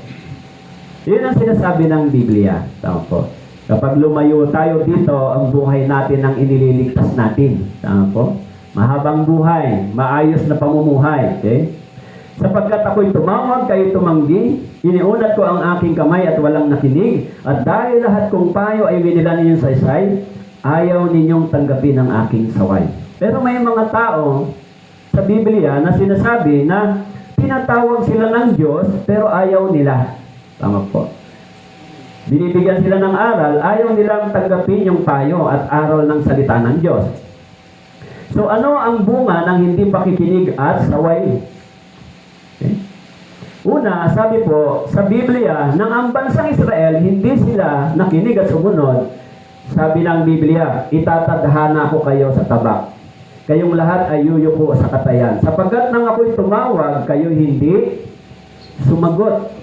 Yun ang sinasabi ng Biblia. Tama po. Kapag lumayo tayo dito, ang buhay natin ang inililigtas natin. Tama po. Mahabang buhay, maayos na pamumuhay. Okay? Sapagkat ako'y tumawag, kayo tumanggi, iniunat ko ang aking kamay at walang nakinig, at dahil lahat kong payo ay winilan ninyong saysay, ayaw ninyong tanggapin ang aking saway. Pero may mga tao, sa Biblia na sinasabi na tinatawag sila ng Diyos pero ayaw nila. Tama po. Binibigyan sila ng aral, ayaw nilang tanggapin yung payo at aral ng salita ng Diyos. So ano ang bunga ng hindi pakikinig at saway? Okay. Una, sabi po sa Biblia, nang ang bansang Israel hindi sila nakinig at sumunod, sabi ng Biblia, itatadhana ko kayo sa tabak. Kayong lahat ay yuyuko sa katayan. Sapagkat nang ako'y tumawag, kayo hindi sumagot.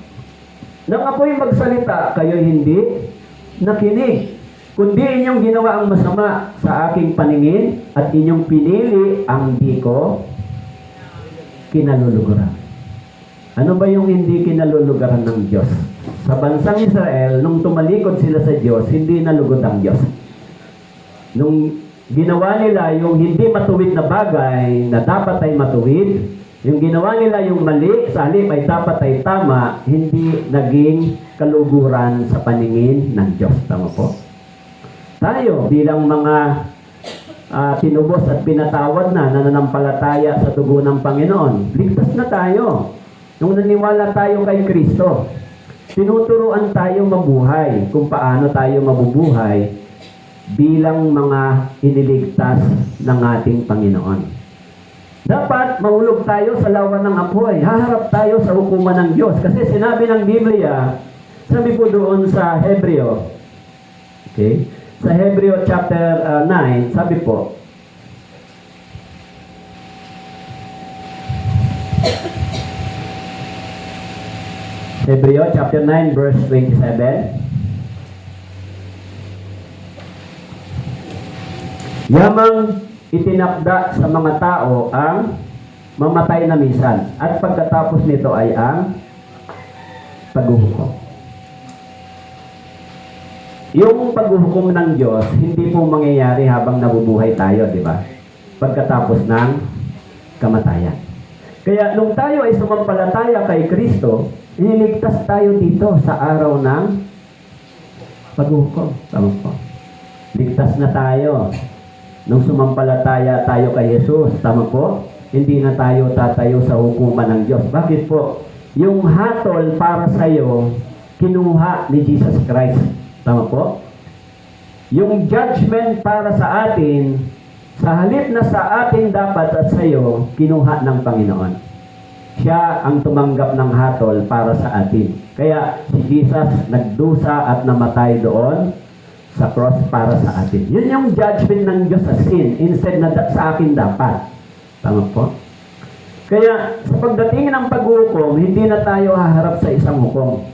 Nang ako'y magsalita, kayo hindi nakinig. Kundi inyong ginawa ang masama sa aking paningin at inyong pinili ang di ko kinaluluguran. Ano ba yung hindi kinalulugaran ng Diyos? Sa bansang Israel, nung tumalikod sila sa Diyos, hindi nalugod ang Diyos. Nung ginawa nila yung hindi matuwid na bagay na dapat ay matuwid, yung ginawa nila yung mali, sa halip ay dapat ay tama, hindi naging kaluguran sa paningin ng Diyos. Tama po? Tayo, bilang mga tinubos at pinatawad na nananampalataya sa dugo ng Panginoon, ligtas na tayo. Nung naniwala tayo kay Kristo, tinuturuan tayo mabuhay kung paano tayo mabubuhay bilang mga iniligtas ng ating Panginoon. Dapat mahulog tayo sa lawa ng apoy. Haharap tayo sa hukuman ng Diyos. Kasi sinabi ng Biblia, sabi po doon sa Hebreo, okay? Sa Hebreo chapter 9, sabi po, Hebreo chapter 9 verse 27. Yamang itinakda sa mga tao ang mamatay na minsan at pagkatapos nito ay ang paghuhukom. Yung paghuhukom ng Diyos hindi po mangyayari habang nabubuhay tayo, di ba? Pagkatapos ng kamatayan. Kaya nung tayo ay sumampalataya kay Kristo, iniligtas tayo dito sa araw ng paghuhukom. Tama po. Ligtas na tayo. Nung sumampalataya tayo kay Jesus, tama po? Hindi na tayo tatayo sa hukuman ng Diyos. Bakit po? Yung hatol para sa iyo, kinuha ni Jesus Christ. Tama po? Yung judgment para sa atin, sa halip na sa atin dapat at sa iyo, kinuha ng Panginoon. Siya ang tumanggap ng hatol para sa atin. Kaya si Jesus nagdusa at namatay doon sa cross para sa atin. Yun yung judgment ng Diyos sa sin, instead na sa akin dapat. Tama po? Kaya sa pagdating ng paghukom, hindi na tayo haharap sa isang hukom.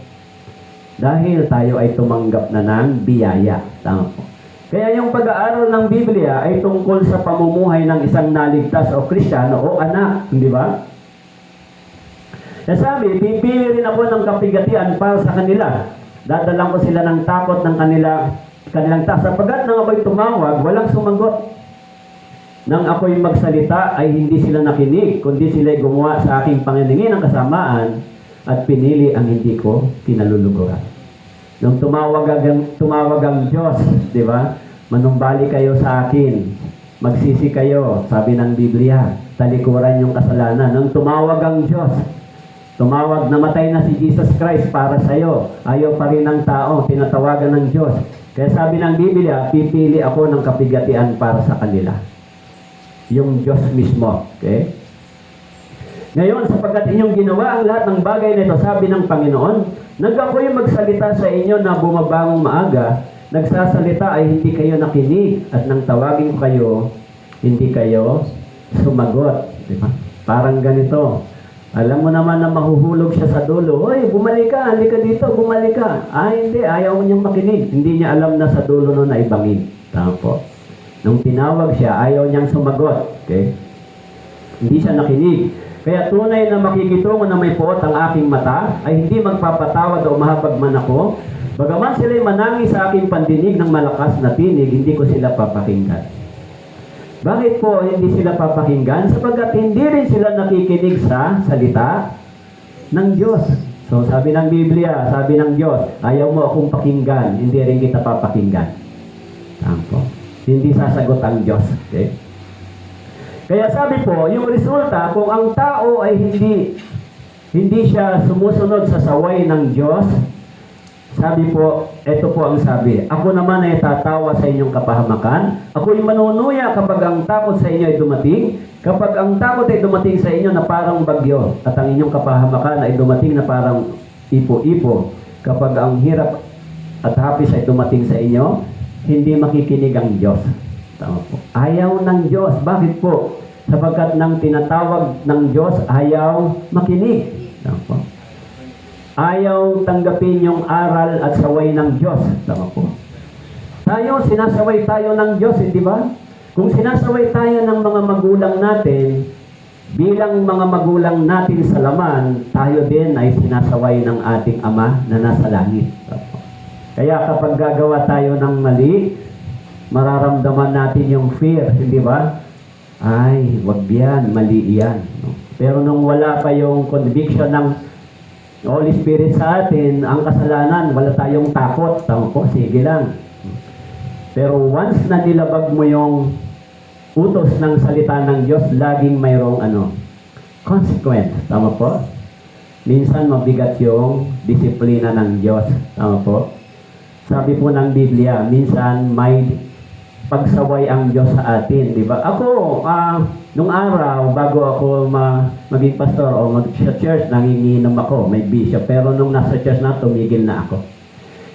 Dahil tayo ay tumanggap na ng biyaya. Tama po? Kaya yung pag-aaral ng Biblia ay tungkol sa pamumuhay ng isang naligtas o Kristiyano o anak. Hindi ba? Sabi, pipili rin ako ng kapigatian para sa kanila. Dadalang ko sila ng takot ng kanilang taas. Sapagat nang ako'y tumawag, walang sumagot. Nang ako'y magsalita ay hindi sila nakinig, kundi sila'y gumawa sa aking panginingin ng kasamaan at pinili ang hindi ko kinaluluguran. Nung tumawag ang Diyos, di ba? Manumbali kayo sa akin. Magsisi kayo, sabi ng Biblia. Talikuran yung kasalanan. Nung tumawag ang Diyos, tumawag, namatay na si Jesus Christ para sa iyo. Ayaw pa rin ng tao, tinatawagan ng Diyos. Kaya sabi ng Biblia, pipili ako ng kapigatian para sa kanila. Yung Diyos mismo. Okay? Ngayon, sapagkat inyong ginawa ang lahat ng bagay na ito, sabi ng Panginoon, ako'y magsalita sa inyo na bumabangong maaga, nagsasalita ay hindi kayo nakinig, at nang tawagin ko kayo, hindi kayo sumagot. Diba? Parang ganito. Alam mo naman na mahuhulog siya sa dulo. Hoy, bumalik ka, halika dito, bumalik ka. Hindi, ayaw mo niyang makinig. Hindi niya alam na sa dulo nun ay bangin. Tama po. Nung tinawag siya, ayaw niyang sumagot. Okay? Hindi siya nakinig. Kaya tunay na makikitungo na may puot ang aking mata, ay hindi magpapatawad o mahabag man ako. Bagaman sila'y manangis sa aking pandinig ng malakas na tinig, hindi ko sila papakinggan. Bakit po hindi sila papakinggan? Sapagkat hindi rin sila nakikinig sa salita ng Diyos. So sabi ng Biblia, sabi ng Diyos, ayaw mo akong pakinggan, hindi rin kita papakinggan. Tama po. Hindi sasagot ang Diyos. Okay? Kaya sabi po, yung resulta, kung ang tao ay hindi siya sumusunod sa saway ng Diyos, sabi po, ito po ang sabi, ako naman ay tatawa sa inyong kapahamakan, ako'y manunuya kapag ang takot sa inyo ay dumating, kapag ang takot ay dumating sa inyo na parang bagyo, at ang inyong kapahamakan ay dumating na parang ipo-ipo, kapag ang hirap at hapis ay dumating sa inyo, hindi makikinig ang Diyos. Tama po. Ayaw ng Diyos. Bakit po? Sapagkat nang tinatawag ng Diyos, ayaw makinig. Tama po. Ayaw tanggapin yung aral at saway ng Diyos. Tama po. Tayo, sinasaway tayo ng Diyos, hindi ba? Kung sinasaway tayo ng mga magulang natin, bilang mga magulang natin sa laman, tayo din ay sinasaway ng ating Ama na nasa langit. Tama po. Kaya kapag gagawa tayo ng mali, mararamdaman natin yung fear, hindi ba? Ay, wag yan, mali yan. No? Pero nung wala pa yung conviction ng Holy Spirit sa atin, ang kasalanan, wala tayong takot. Tama po, sige lang. Pero once na nilabag mo yung utos ng salita ng Diyos, laging mayroong consequence. Tama po? Minsan mabigat yung disiplina ng Diyos. Tama po? Sabi po ng Biblia, minsan may pagsaway ang Diyos sa atin, di ba? Ako, nung araw, bago ako maging pastor o mag-church, nanginginom ako, may bishop. Pero nung nasa church na, tumigil na ako.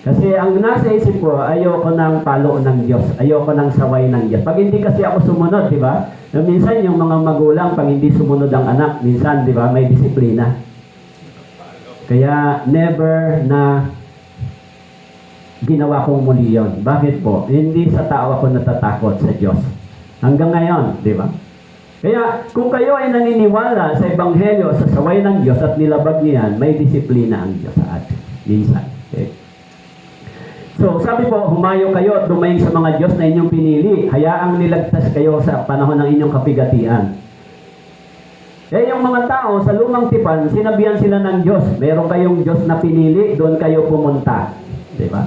Kasi ang nasa isip ko, ayoko ng palo ng Diyos. Ayoko ng saway ng Diyos. Pag hindi kasi ako sumunod, di ba? Minsan yung mga magulang, pag hindi sumunod ang anak, minsan, di ba, may disiplina. Kaya never na ginawa kong muli yun. Bakit po? Hindi sa tao ako natatakot sa Diyos. Hanggang ngayon, di ba? Kaya kung kayo ay naniniwala sa Ebanghelyo, sa saway ng Diyos at nilabag niyan, may disiplina ang Diyos sa atin. Minsan. Okay? So, sabi po, humayo kayo at dumaing sa mga Diyos na inyong pinili. Hayaang nilagtas kayo sa panahon ng inyong kapigatian. Eh, yung mga tao sa lumang tipan, sinabihan sila ng Diyos, meron kayong Diyos na pinili, doon kayo pumunta. Di ba?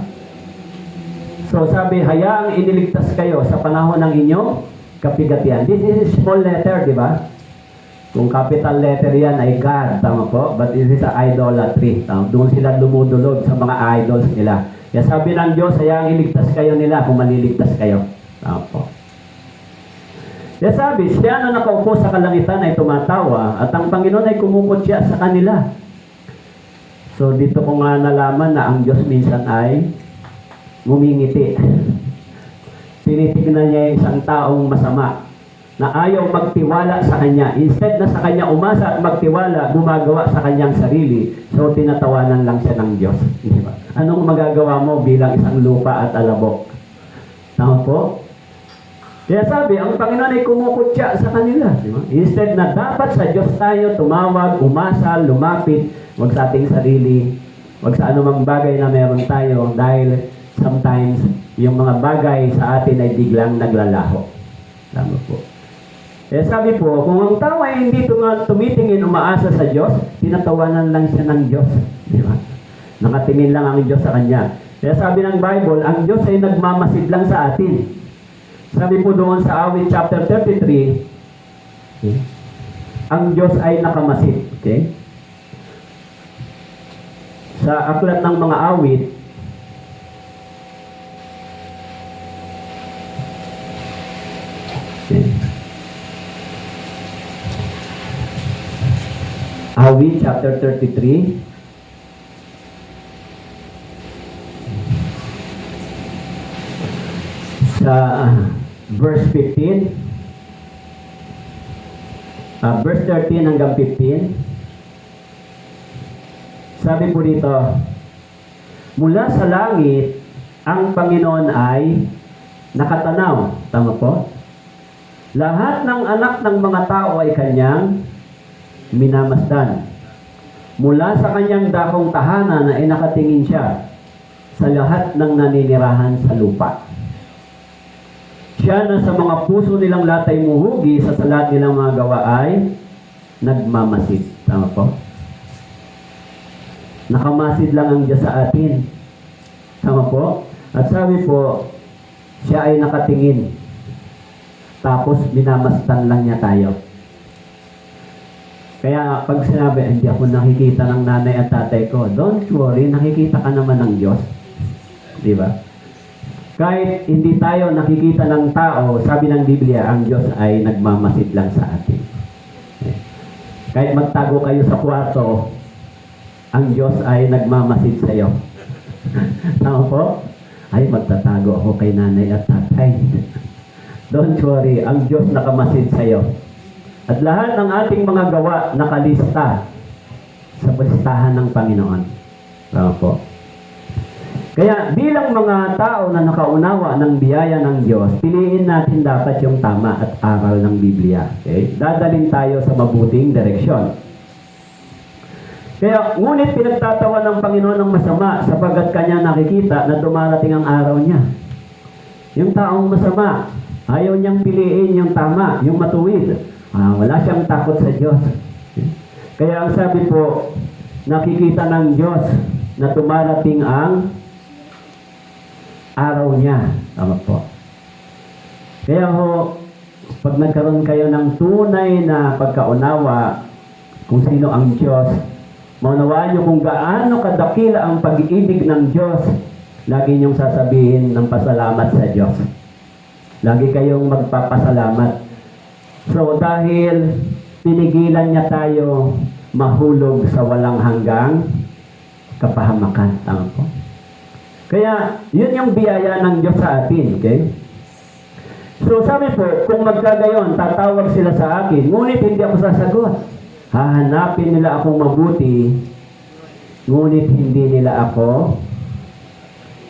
So, sabi, hayaang iniligtas kayo sa panahon ng inyong kapigatian. This is small letter, di ba? Kung capital letter yan ay God, tama po? But this is idolatry. Tama? Doon sila lumudulog sa mga idols nila. Kaya sabi ng Diyos, hayaang iligtas kayo nila kung maliligtas kayo. Tama po. Kaya sabi, siya na nakaupo sa kalangitan ay tumatawa at ang Panginoon ay kumukutya sa kanila. So, dito ko nga nalaman na ang Diyos minsan ay ngumingiti. Tinitignan niya yung isang taong masama na ayaw magtiwala sa Kanya. Instead na sa Kanya umasa at magtiwala, gumagawa sa Kanyang sarili. So, tinatawanan lang siya ng Diyos. Diba? Anong magagawa mo bilang isang lupa at alabok? Tama po? Kaya sabi, ang Panginoon ay kumukutya sa kanila. Diba? Instead na dapat sa Diyos tayo tumawag, umasa, lumapit, wag sa ating sarili, wag sa anumang bagay na meron tayo dahil sometimes yung mga bagay sa atin ay biglang naglalaho. Tama po. Kaya sabi po, kung ang tao ay hindi tumitingin, umaasa sa Diyos, tinatawanan lang siya ng Diyos. Di ba? Nakatingin lang ang Diyos sa Kanya. Kaya sabi ng Bible, ang Diyos ay nagmamasid lang sa atin. Sabi po doon sa Awit chapter 33, okay, ang Diyos ay nakamasid. Okay? Sa aklat ng mga awit, okay, Awit chapter 33, sa verse 15, verse 13 hanggang 15, sabi po dito, mula sa langit, ang Panginoon ay nakatanaw. Tama po? Lahat ng anak ng mga tao ay Kanyang minamasdan. Mula sa Kanyang dakong tahanan ay nakatingin siya sa lahat ng naninirahan sa lupa. Siya na sa mga puso nilang latay muhugi, sa lahat nilang mga gawa ay nagmamasid. Tama po? Nakamasid lang ang Diyos sa atin. Tama po? At sabi po, siya ay nakatingin. tapos minamastan lang niya tayo. Kaya pag sinabi, hindi ako nakikita ng nanay at tatay ko, don't worry, nakikita ka naman ng Diyos. Di ba? Kahit hindi tayo nakikita ng tao, sabi ng Biblia, ang Diyos ay nagmamasid lang sa atin. Kahit magtago kayo sa kwarto, ang Diyos ay nagmamasid sa iyo. Tama po? Ay, magtatago ako kay nanay at tatay. Don't worry, ang Diyos nakamasid sa iyo. At lahat ng ating mga gawa nakalista sa listahan ng Panginoon. Tama po? Kaya bilang mga tao na nakaunawa ng biyaya ng Diyos, piliin natin dapat yung tama at aral ng Biblia. Okay? Dadalhin tayo sa mabuting direksyon. Kaya ngunit pinagtatawa ng Panginoon ng masama sapagkat kanya nakikita na dumarating ang araw niya. Yung taong masama, ayaw niyang piliin yung tama, yung matuwid. Wala siyang takot sa Diyos. Kaya ang sabi po, nakikita ng Diyos na dumarating ang araw niya. Tama po. Kaya ho, pag nagkaroon kayo ng tunay na pagkaunawa kung sino ang Diyos, maunawaan niyo kung gaano kadakila ang pag-ibig ng Diyos, lagi niyong sasabihin ng pasalamat sa Diyos. Lagi kayong magpapasalamat. So, dahil pinigilan niya tayo mahulog sa walang hanggang kapahamakan. Tama po. Kaya, yun yung biyaya ng Diyos sa atin. Okay? So, sabi po, kung magkagayon, tatawag sila sa akin, ngunit hindi ako sasagot. Hahanapin nila akong mabuti, ngunit hindi nila ako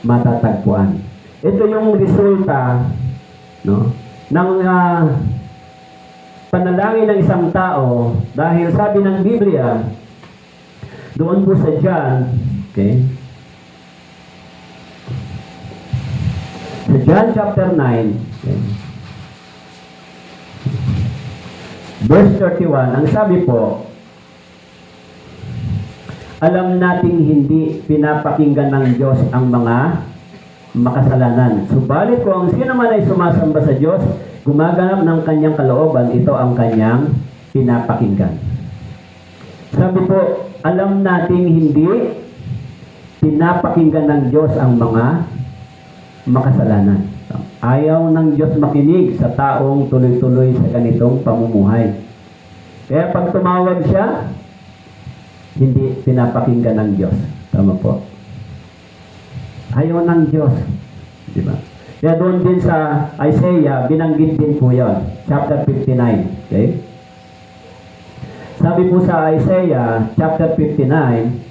matatagpuan. Ito yung resulta, no, ng panalangin ng isang tao, dahil sabi ng Biblia, doon po sa John, okay? Sa John chapter 9, okay? Verse 31, ang sabi po, alam nating hindi pinapakinggan ng Diyos ang mga makasalanan. Subalit kung ang sino man ay sumasamba sa Diyos, gumaganap ng kanyang kalooban, ito ang kanyang pinapakinggan. Sabi po, alam nating hindi pinapakinggan ng Diyos ang mga makasalanan. Ayaw ng Diyos makinig sa taong tuloy-tuloy sa ganitong pamumuhay. Kaya pag tumawag siya, hindi pinapakinggan ng Diyos. Tama po. Ayaw ng Diyos. Di ba? Kaya doon din sa Isaiah, binanggit din po yun. Chapter 59. Okay? Sabi po sa Isaiah, chapter 59,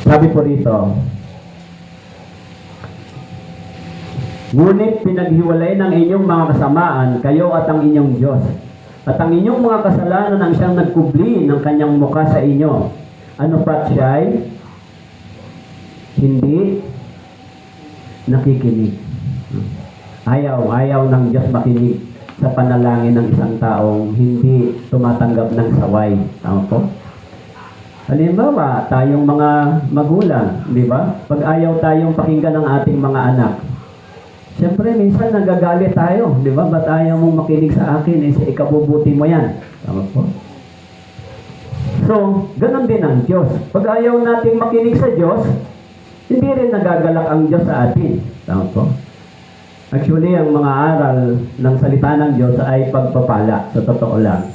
sabi po rito, ngunit pinaghiwalay ng inyong mga kasamaan, kayo at ang inyong Diyos. At ang inyong mga kasalanan ang siyang nagkubli ng kanyang mukha sa inyo. Ano pat siya'y hindi nakikinig. Ayaw ng Diyos makinig sa panalangin ng isang taong hindi tumatanggap ng saway. Tama po? Halimbawa, tayong mga magulang, di ba? Pag ayaw tayong pakinggan ng ating mga anak, siyempre, minsan nagagalit tayo, di ba? Ba't ayaw mong makinig sa akin? Sa ikabubuti mo yan. Tama po? So, ganun din ang Diyos. Pag ayaw nating makinig sa Diyos, hindi rin nagagalak ang Diyos sa atin. Tama po? Actually, ang mga aral ng salita ng Diyos ay pagpapala. Sa totoo lang.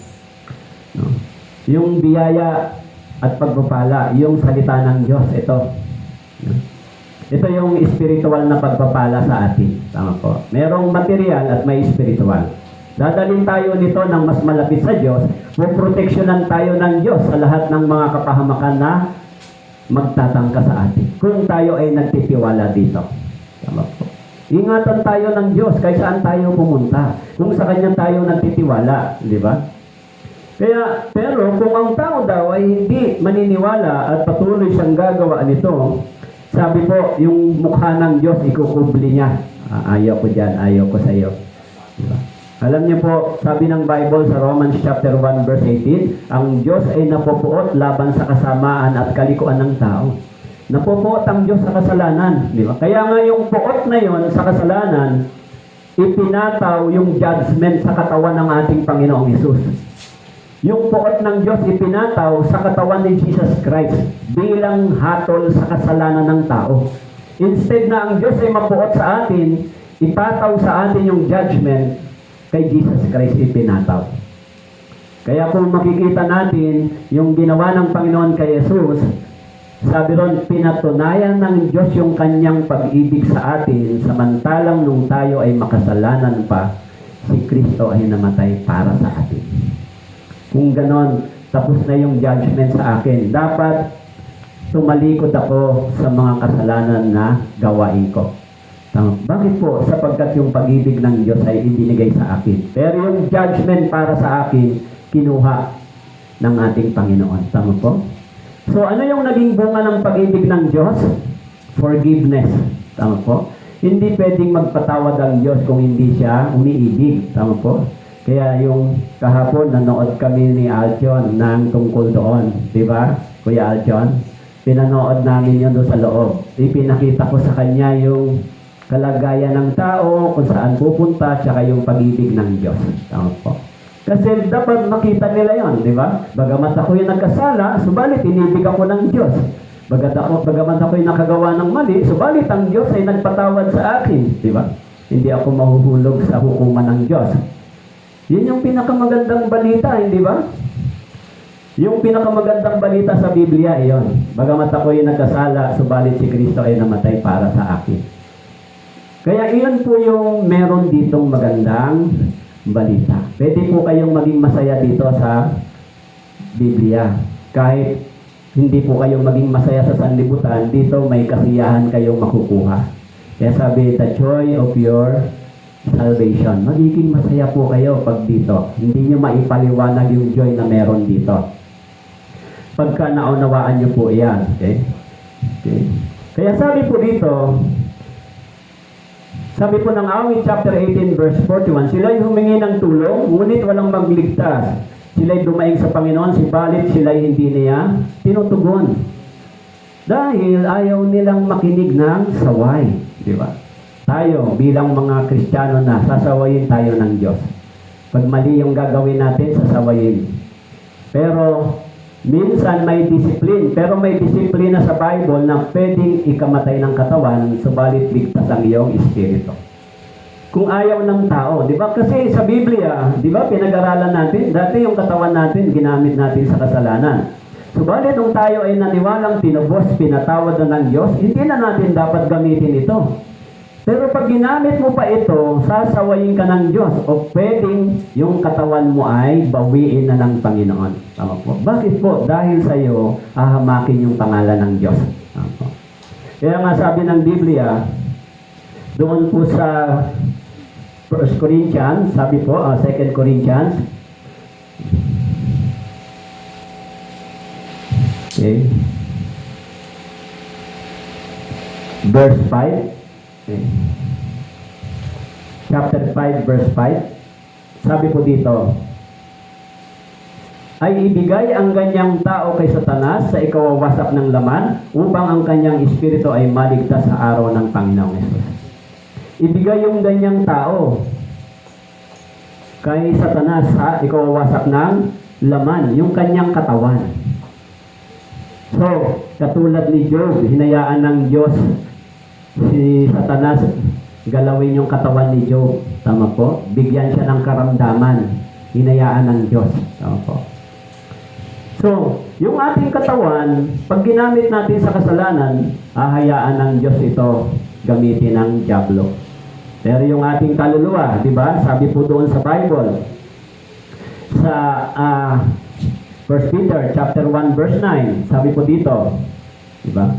No? Yung biyaya at pagpapala, yung salita ng Diyos, ito. No? Ito yung spiritual na pagpapala sa atin. Tama po. Merong material at may spiritual. Dadalhin tayo nito ng mas malapit sa Diyos. Puproteksyonan tayo ng Diyos sa lahat ng mga kapahamakan na magtatangka sa atin. Kung tayo ay nagtitiwala dito. Tama po. Ingatan tayo ng Diyos kahit saan tayo pumunta. Kung sa Kanya tayo nagtitiwala. Di ba? Kaya, pero kung ang tao daw ay hindi maniniwala at patuloy siyang gagawa nito, sabi po, yung mukha ng Diyos, ikukubli niya. Ayaw ko dyan, ayaw ko sa iyo. Diba? Alam niyo po, sabi ng Bible sa Romans chapter 1 verse 18, ang Diyos ay napupuot laban sa kasamaan at kalikuan ng tao. Napupuot ang Diyos sa kasalanan. Di ba? Kaya nga yung puot na yon sa kasalanan, ipinataw yung judgment sa katawan ng ating Panginoong Hesus. Yung puot ng Diyos ipinataw sa katawan ni Jesus Christ bilang hatol sa kasalanan ng tao. Instead na ang Diyos ay mapuot sa atin, ipataw sa atin yung judgment, kay Jesus Christ ipinataw. Kaya kung makikita natin yung ginawa ng Panginoon kay Jesus, sabi ron, pinatunayan ng Diyos yung kanyang pag-ibig sa atin, samantalang nung tayo ay makasalanan pa, si Kristo ay namatay para sa atin. Kung ganon, tapos na yung judgment sa akin. Dapat tumalikod ako sa mga kasalanan na gawain ko. Bakit po? Sapagkat yung pag-ibig ng Diyos ay ibinigay sa akin. Pero yung judgment para sa akin, kinuha ng ating Panginoon. Tama po? So, ano yung naging bunga ng pag-ibig ng Diyos? Forgiveness. Tama po? Hindi pwedeng magpatawad ang Diyos kung hindi siya umiibig. Tama po? Kaya yung kahapon, nanood kami ni Aljon ng tungkol doon. Di ba, Kuya Aljon? Pinanood namin yun doon sa loob. Ipinakita ko sa kanya yung kalagayan ng tao, kung saan pupunta, tsaka yung pag-ibig ng Diyos. Tama po? Kasi dapat makita nila yon, di ba? Bagamat ako yung nagkasala, subalit inibig ako ng Diyos. Bagamat ako yung nakagawa ng mali, subalit ang Diyos ay nagpatawad sa akin, di ba? Hindi ako mahuhulog sa hukuman ng Diyos. Yun yung pinakamagandang balita, hindi ba? Yung pinakamagandang balita sa Biblia, iyon. Bagamat ako yung nagkasala, subalit si Kristo ay namatay para sa akin. Kaya iyon po yung meron ditong magandang balita. Pwede po kayong maging masaya dito sa Biblia. Kahit hindi po kayong maging masaya sa sanlibutan, dito may kasiyahan kayong makukuha. Kaya sabi, the joy of your salvation. Magiging masaya po kayo pag dito. Hindi nyo maipaliwanag yung joy na meron dito. Pagka naunawaan nyo po yan. Okay? Kaya sabi po dito, sabi po ng Awit chapter 18 verse 41, sila'y humingi ng tulong, ngunit walang magligtas. Sila'y dumaing sa Panginoon, sibalit sila'y hindi niya tinutugon. Dahil ayaw nilang makinig ng saway. Di ba? Tayo, bilang mga Kristiyano na, sasawayin tayo ng Diyos. Pag mali yung gagawin natin, sasawayin. Pero, minsan may disiplin. Pero may disiplina sa Bible na pwedeng ikamatay ng katawan, subalit ligtas ang iyong espiritu. Kung ayaw ng tao, di ba? Kasi sa Biblia, di ba, pinag-aralan natin, dati yung katawan natin, ginamit natin sa kasalanan. Subalit, kung tayo ay naniwalang tinubos, pinatawad na ng Diyos, hindi na natin dapat gamitin ito. Pero pag ginamit mo pa ito, sasawayin ka ng Diyos o pwedeng yung katawan mo ay bawiin na ng Panginoon. Tama po. Bakit po? Dahil sa iyo, hahamakin yung pangalan ng Diyos. Tama po. Kaya nga sabi ng Biblia, doon po sa 1 Corinthians, sabi po, 2 Corinthians, okay, verse 5, okay. Chapter 5, verse 5. Sabi po dito, ay ibigay ang ganyang tao kay Satanas sa ikawawasak ng laman upang ang kanyang espiritu ay maligtas sa araw ng Panginoong Hesus. Ibigay yung ganyang tao kay Satanas sa ikawawasak ng laman, yung kanyang katawan. So, katulad ni Job, hinayaan ng Diyos si Satanas galawin yung katawan ni Job. Tama po? Bigyan siya ng karamdaman. Hinayaan ng Diyos. Tama po? So, yung ating katawan, pag ginamit natin sa kasalanan, hahayaan ng Diyos ito gamitin ng dyablo. Pero yung ating kaluluwa, di ba? Sabi po doon sa Bible, sa 1 Peter chapter 1 verse 9, sabi po dito, di ba?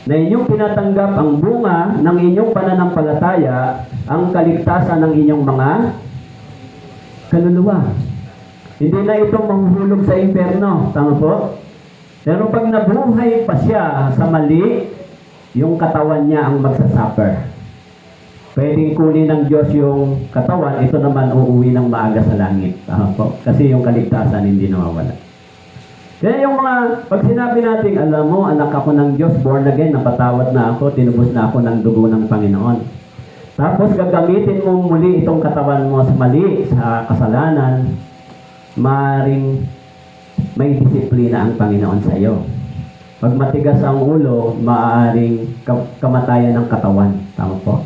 Na inyong pinatanggap ang bunga ng inyong pananampalataya, ang kaligtasan ng inyong mga kaluluwa. Hindi na ito mahuhulog sa impyerno. Tama po? Pero pag nabuhay pa siya sa mali, yung katawan niya ang magsasuffer. Pwedeng kunin ng Diyos yung katawan, ito naman uuwi ng maaga sa langit. Tama po? Kasi yung kaligtasan hindi nawawala. Kaya yung mga, pag sinabi natin, alam mo, anak ako ng Diyos, born again, napatawad na ako, tinubos na ako ng dugo ng Panginoon. Tapos gagamitin mo muli itong katawan mo sa mali, sa kasalanan, maaaring may disiplina ang Panginoon sa iyo. Pag matigas ang ulo, maaaring kamatayan ng katawan. Tama po?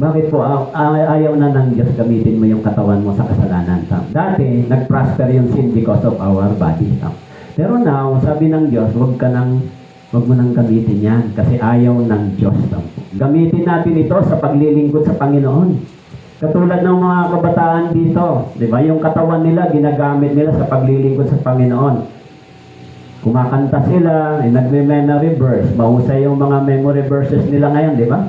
Bakit po? Ayaw na ng Diyos gamitin mo yung katawan mo sa kasalanan. Dati, nag-prosper yung sin because of our body. Pero now, sabi ng Diyos, huwag mo nang gamitin yan kasi ayaw ng Diyos. Gamitin natin ito sa paglilingkod sa Panginoon. Katulad ng mga kabataan dito, di ba? Yung katawan nila, ginagamit nila sa paglilingkod sa Panginoon. Kumakanta sila, nagme-memory verse. Mahusay yung mga memory verses nila ngayon, di ba?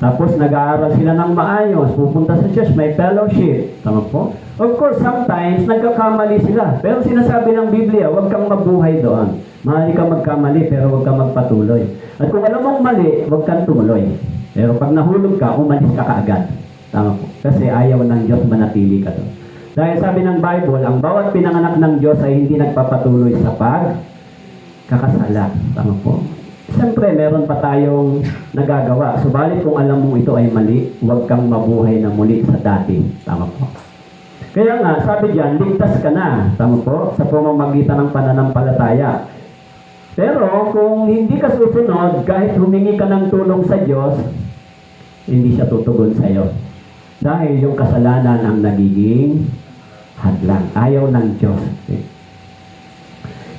Tapos nag-aaral sila ng maayos, pupunta sa church, may fellowship. Tama po? Of course, sometimes nagkakamali sila. Pero sinasabi ng Biblia, huwag kang mabuhay doon. Mahali ka magkamali, pero huwag kang magpatuloy. At kung alam mong mali, huwag kang tumuloy. Pero pag nahulog ka, umalis ka kaagad. Tama po? Kasi ayaw ng Diyos manatili ka doon. Dahil sabi ng Bible, ang bawat pinanganak ng Diyos ay hindi nagpapatuloy sa pagkakasala. Tama po? Siyempre, meron pa tayong nagagawa. Subalit kung alam mong ito ay mali, huwag kang mabuhay na muli sa dati. Tama po. Kaya nga, sabi diyan, ligtas ka na. Tama po? Sa pamamagitan ng pananampalataya. Pero kung hindi ka susunod, kahit humingi ka ng tulong sa Diyos, hindi siya tutugon sa iyo. Dahil yung kasalanan ang nagiging hadlang. Ayaw ng Diyos. Okay?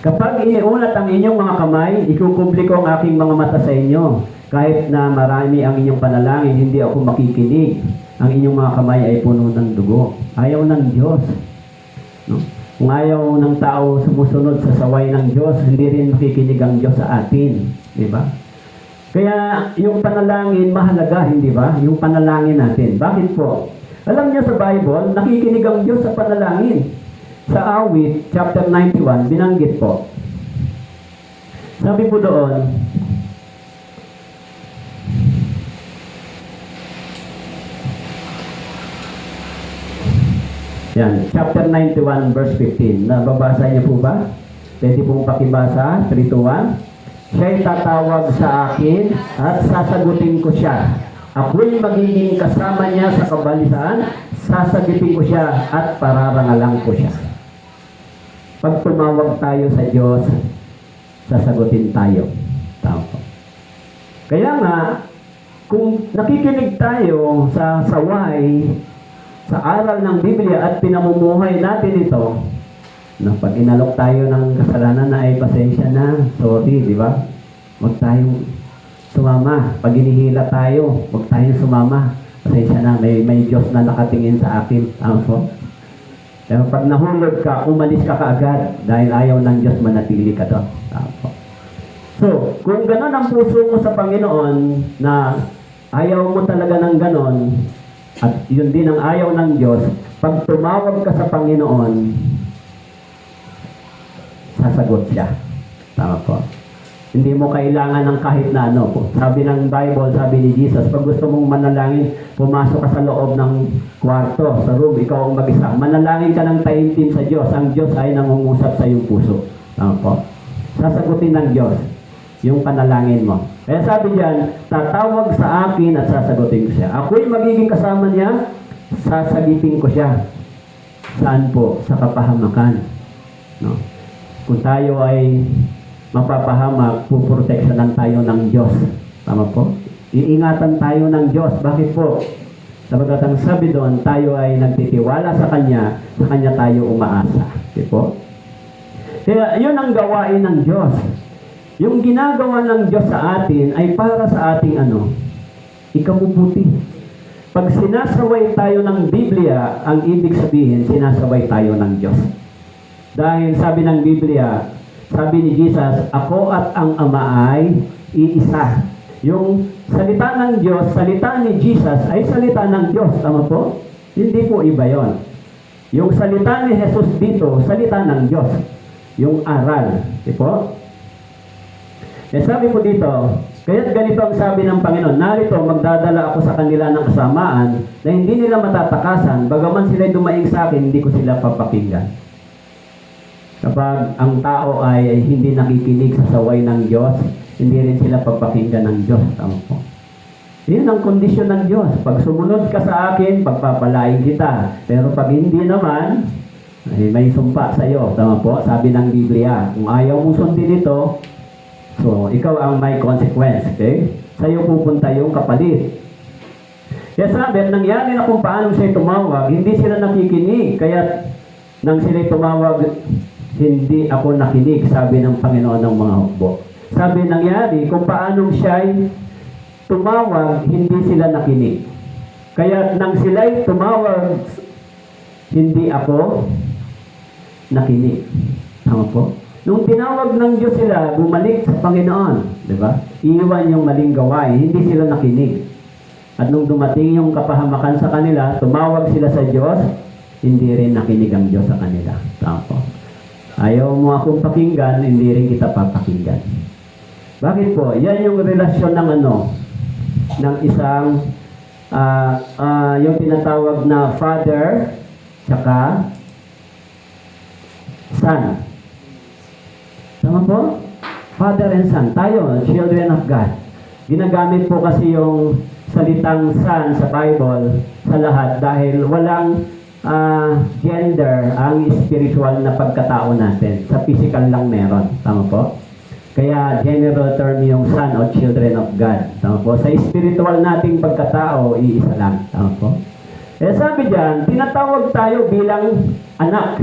Kapag iniulat ang inyong mga kamay, ikukumpli ko ang aking mga mata sa inyo. Kahit na marami ang inyong panalangin, hindi ako makikinig. Ang inyong mga kamay ay puno ng dugo. Ayaw ng Diyos. No? Kung ayaw ng tao sumusunod sa saway ng Diyos, hindi rin makikinig ang Diyos sa atin. Di ba? Kaya yung panalangin mahalaga, hindi ba? Yung panalangin natin. Bakit po? Alam niyo sa Bible, nakikinig ang Diyos sa panalangin. Sa Awit, chapter 91, binanggit po. Sabi po doon, yan, chapter 91, verse 15. Nababasa niyo po ba? Pwede pong pakibasa, 3 to 1. Siya'y tatawag sa akin at sasagutin ko siya. Ako'y magiging kasama niya sa kabalisaan, sasagutin ko siya at pararangalan ko siya. Pag tumawag tayo sa Diyos, sasagutin tayo. Tama po. Kaya nga, kung nakikinig tayo sa saway, sa aral ng Biblia at pinamumuhay natin ito, na pag inalok tayo ng kasalanan na ay pasensya na, sorry, di ba? Huwag tayong sumama. Pag inihila tayo, huwag tayong sumama. Pasensya na, may Diyos na nakatingin sa akin. Tama po. Pero pag nahulog ka, umalis ka kaagad dahil ayaw ng Diyos manatili ka doon. So, kung gano'n ang puso mo sa Panginoon na ayaw mo talaga ng gano'n at yun din ang ayaw ng Diyos, pag tumawag ka sa Panginoon, sasagot siya. Tama po. Hindi mo kailangan ng kahit na ano po. Sabi ng Bible, sabi ni Jesus, pag gusto mong manalangin, pumasok ka sa loob ng kwarto, sa room, ikaw ang mag-isa. Manalangin ka ng taimtim sa Diyos. Ang Diyos ay nangungusap sa iyong puso. Tama po. Sasagutin ng Diyos yung panalangin mo. Kaya sabi diyan, tatawag sa akin at sasagutin ko siya. Ako'y magiging kasama niya, sasagitin ko siya. Saan po? Sa kapahamakan. No? Kung tayo ay mapapahamak, puproteksyonan tayo ng Diyos. Tama po? Iingatan tayo ng Diyos. Bakit po? Sabagat ang sabi doon, tayo ay nagtitiwala sa Kanya tayo umaasa. Okay po? Kaya yun ang gawain ng Diyos. Yung ginagawa ng Diyos sa atin ay para sa ating ikabubuti. Pag sinasaway tayo ng Biblia, ang ibig sabihin, sinasaway tayo ng Diyos. Dahil sabi ng Biblia, sabi ni Jesus, ako at ang Ama ay iisa. Yung salita ng Diyos, salita ni Jesus ay salita ng Diyos. Tama po? Hindi po iba yon. Yung salita ni Jesus dito, salita ng Diyos. Yung aral. Di po? Sabi po dito, kaya't ganito ang sabi ng Panginoon, narito magdadala ako sa kanila ng kasamaan na hindi nila matatakasan, bagaman sila'y dumaing sa akin, hindi ko sila papakinggan. Kapag ang tao ay hindi nakikinig sa saway ng Diyos, hindi rin sila pagpakinggan ng Diyos. Tama po. Yun ang kondisyon ng Diyos. Pag sumunod ka sa akin, pagpapalain kita. Pero pag hindi naman, ay may sumpa sa iyo. Tama po, sabi ng Biblia. Kung ayaw mong sundin ito, so ikaw ang may consequence. Okay? Sa iyo pupunta yung kapalit. Kaya sabi, nangyari na kung paano siya tumawag, hindi sila nakikinig. Kaya nang sila tumawag, hindi ako nakinig, sabi ng Panginoon ng mga hukbo. Sabi nangyari, kung paano siya tumawag, hindi sila nakinig. Kaya nang sila'y tumawag, hindi ako nakinig. Tama po? Nung tinawag ng Diyos sila, bumalik sa Panginoon. Diba? Iiwan yung maling gawain, hindi sila nakinig. At nung dumating yung kapahamakan sa kanila, tumawag sila sa Diyos, hindi rin nakinig ang Diyos sa kanila. Tama po? Ayaw mo akong pakinggan, hindi rin kita papakinggan. Bakit po? Yan yung relasyon ng ng isang yung tinatawag na father tsaka son. Tama po? Father and son. Tayo, children of God. Ginagamit po kasi yung salitang son sa Bible sa lahat dahil walang gender ang spiritual na pagkatao natin. Sa physical lang meron. Tama po? Kaya general term yung son o children of God. Tama po? Sa spiritual nating pagkatao, iisa lang. Tama po? Eh sabi diyan, tinatawag tayo bilang anak.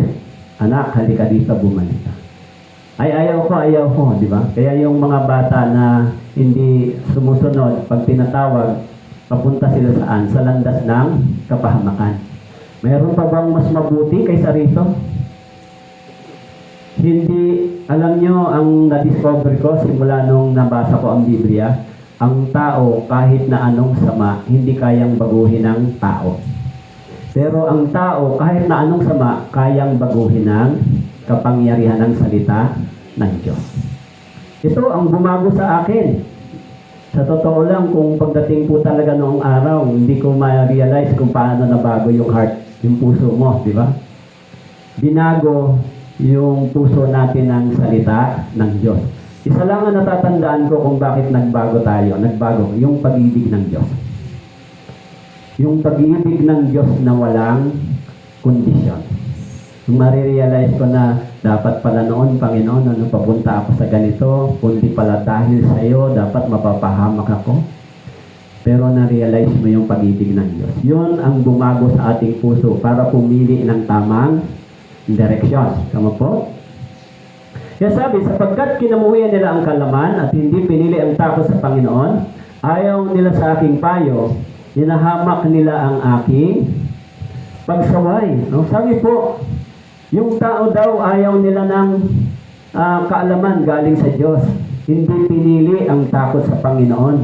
Anak, halika dito, bumalik ka. Ay, ayaw ko, di ba? Kaya yung mga bata na hindi sumusunod, pag tinatawag, papunta sila saan? Sa landas ng kapahamakan. Mayroon pa bang mas mabuti kaysa rito? Hindi, alam nyo, ang na-discover ko simula nung nabasa ko ang Biblia, ang tao, kahit na anong sama, hindi kayang baguhin ng tao. Pero ang tao, kahit na anong sama, kayang baguhin ng kapangyarihan ng salita ng Diyos. Ito ang bumago sa akin. Sa totoo lang, kung pagdating po talaga noong araw, hindi ko ma-realize kung paano nabago yung heart, yung puso mo, di ba? Binago yung puso natin ng salita ng Diyos. Isa lang ang natatandaan ko kung bakit nagbago tayo. Nagbago, yung pag-ibig ng Diyos. Yung pag-ibig ng Diyos na walang kondisyon. Yung marirealize ko na dapat pala noon, Panginoon, papunta ako sa ganito, kundi pala dahil sa iyo, dapat mapapahamak ako. Pero na-realize mo yung pag-ibig ng Diyos. Yun ang bumago sa ating puso para pumili ng tamang direksyon. Tama po? Kaya sabi, sapagkat kinamuhian nila ang kalaman at hindi pinili ang takot sa Panginoon, ayaw nila sa aking payo, hinahamak nila ang aking pagsaway. No? Sabi po, yung tao daw ayaw nila ng kaalaman galing sa Diyos. Hindi pinili ang takot sa Panginoon.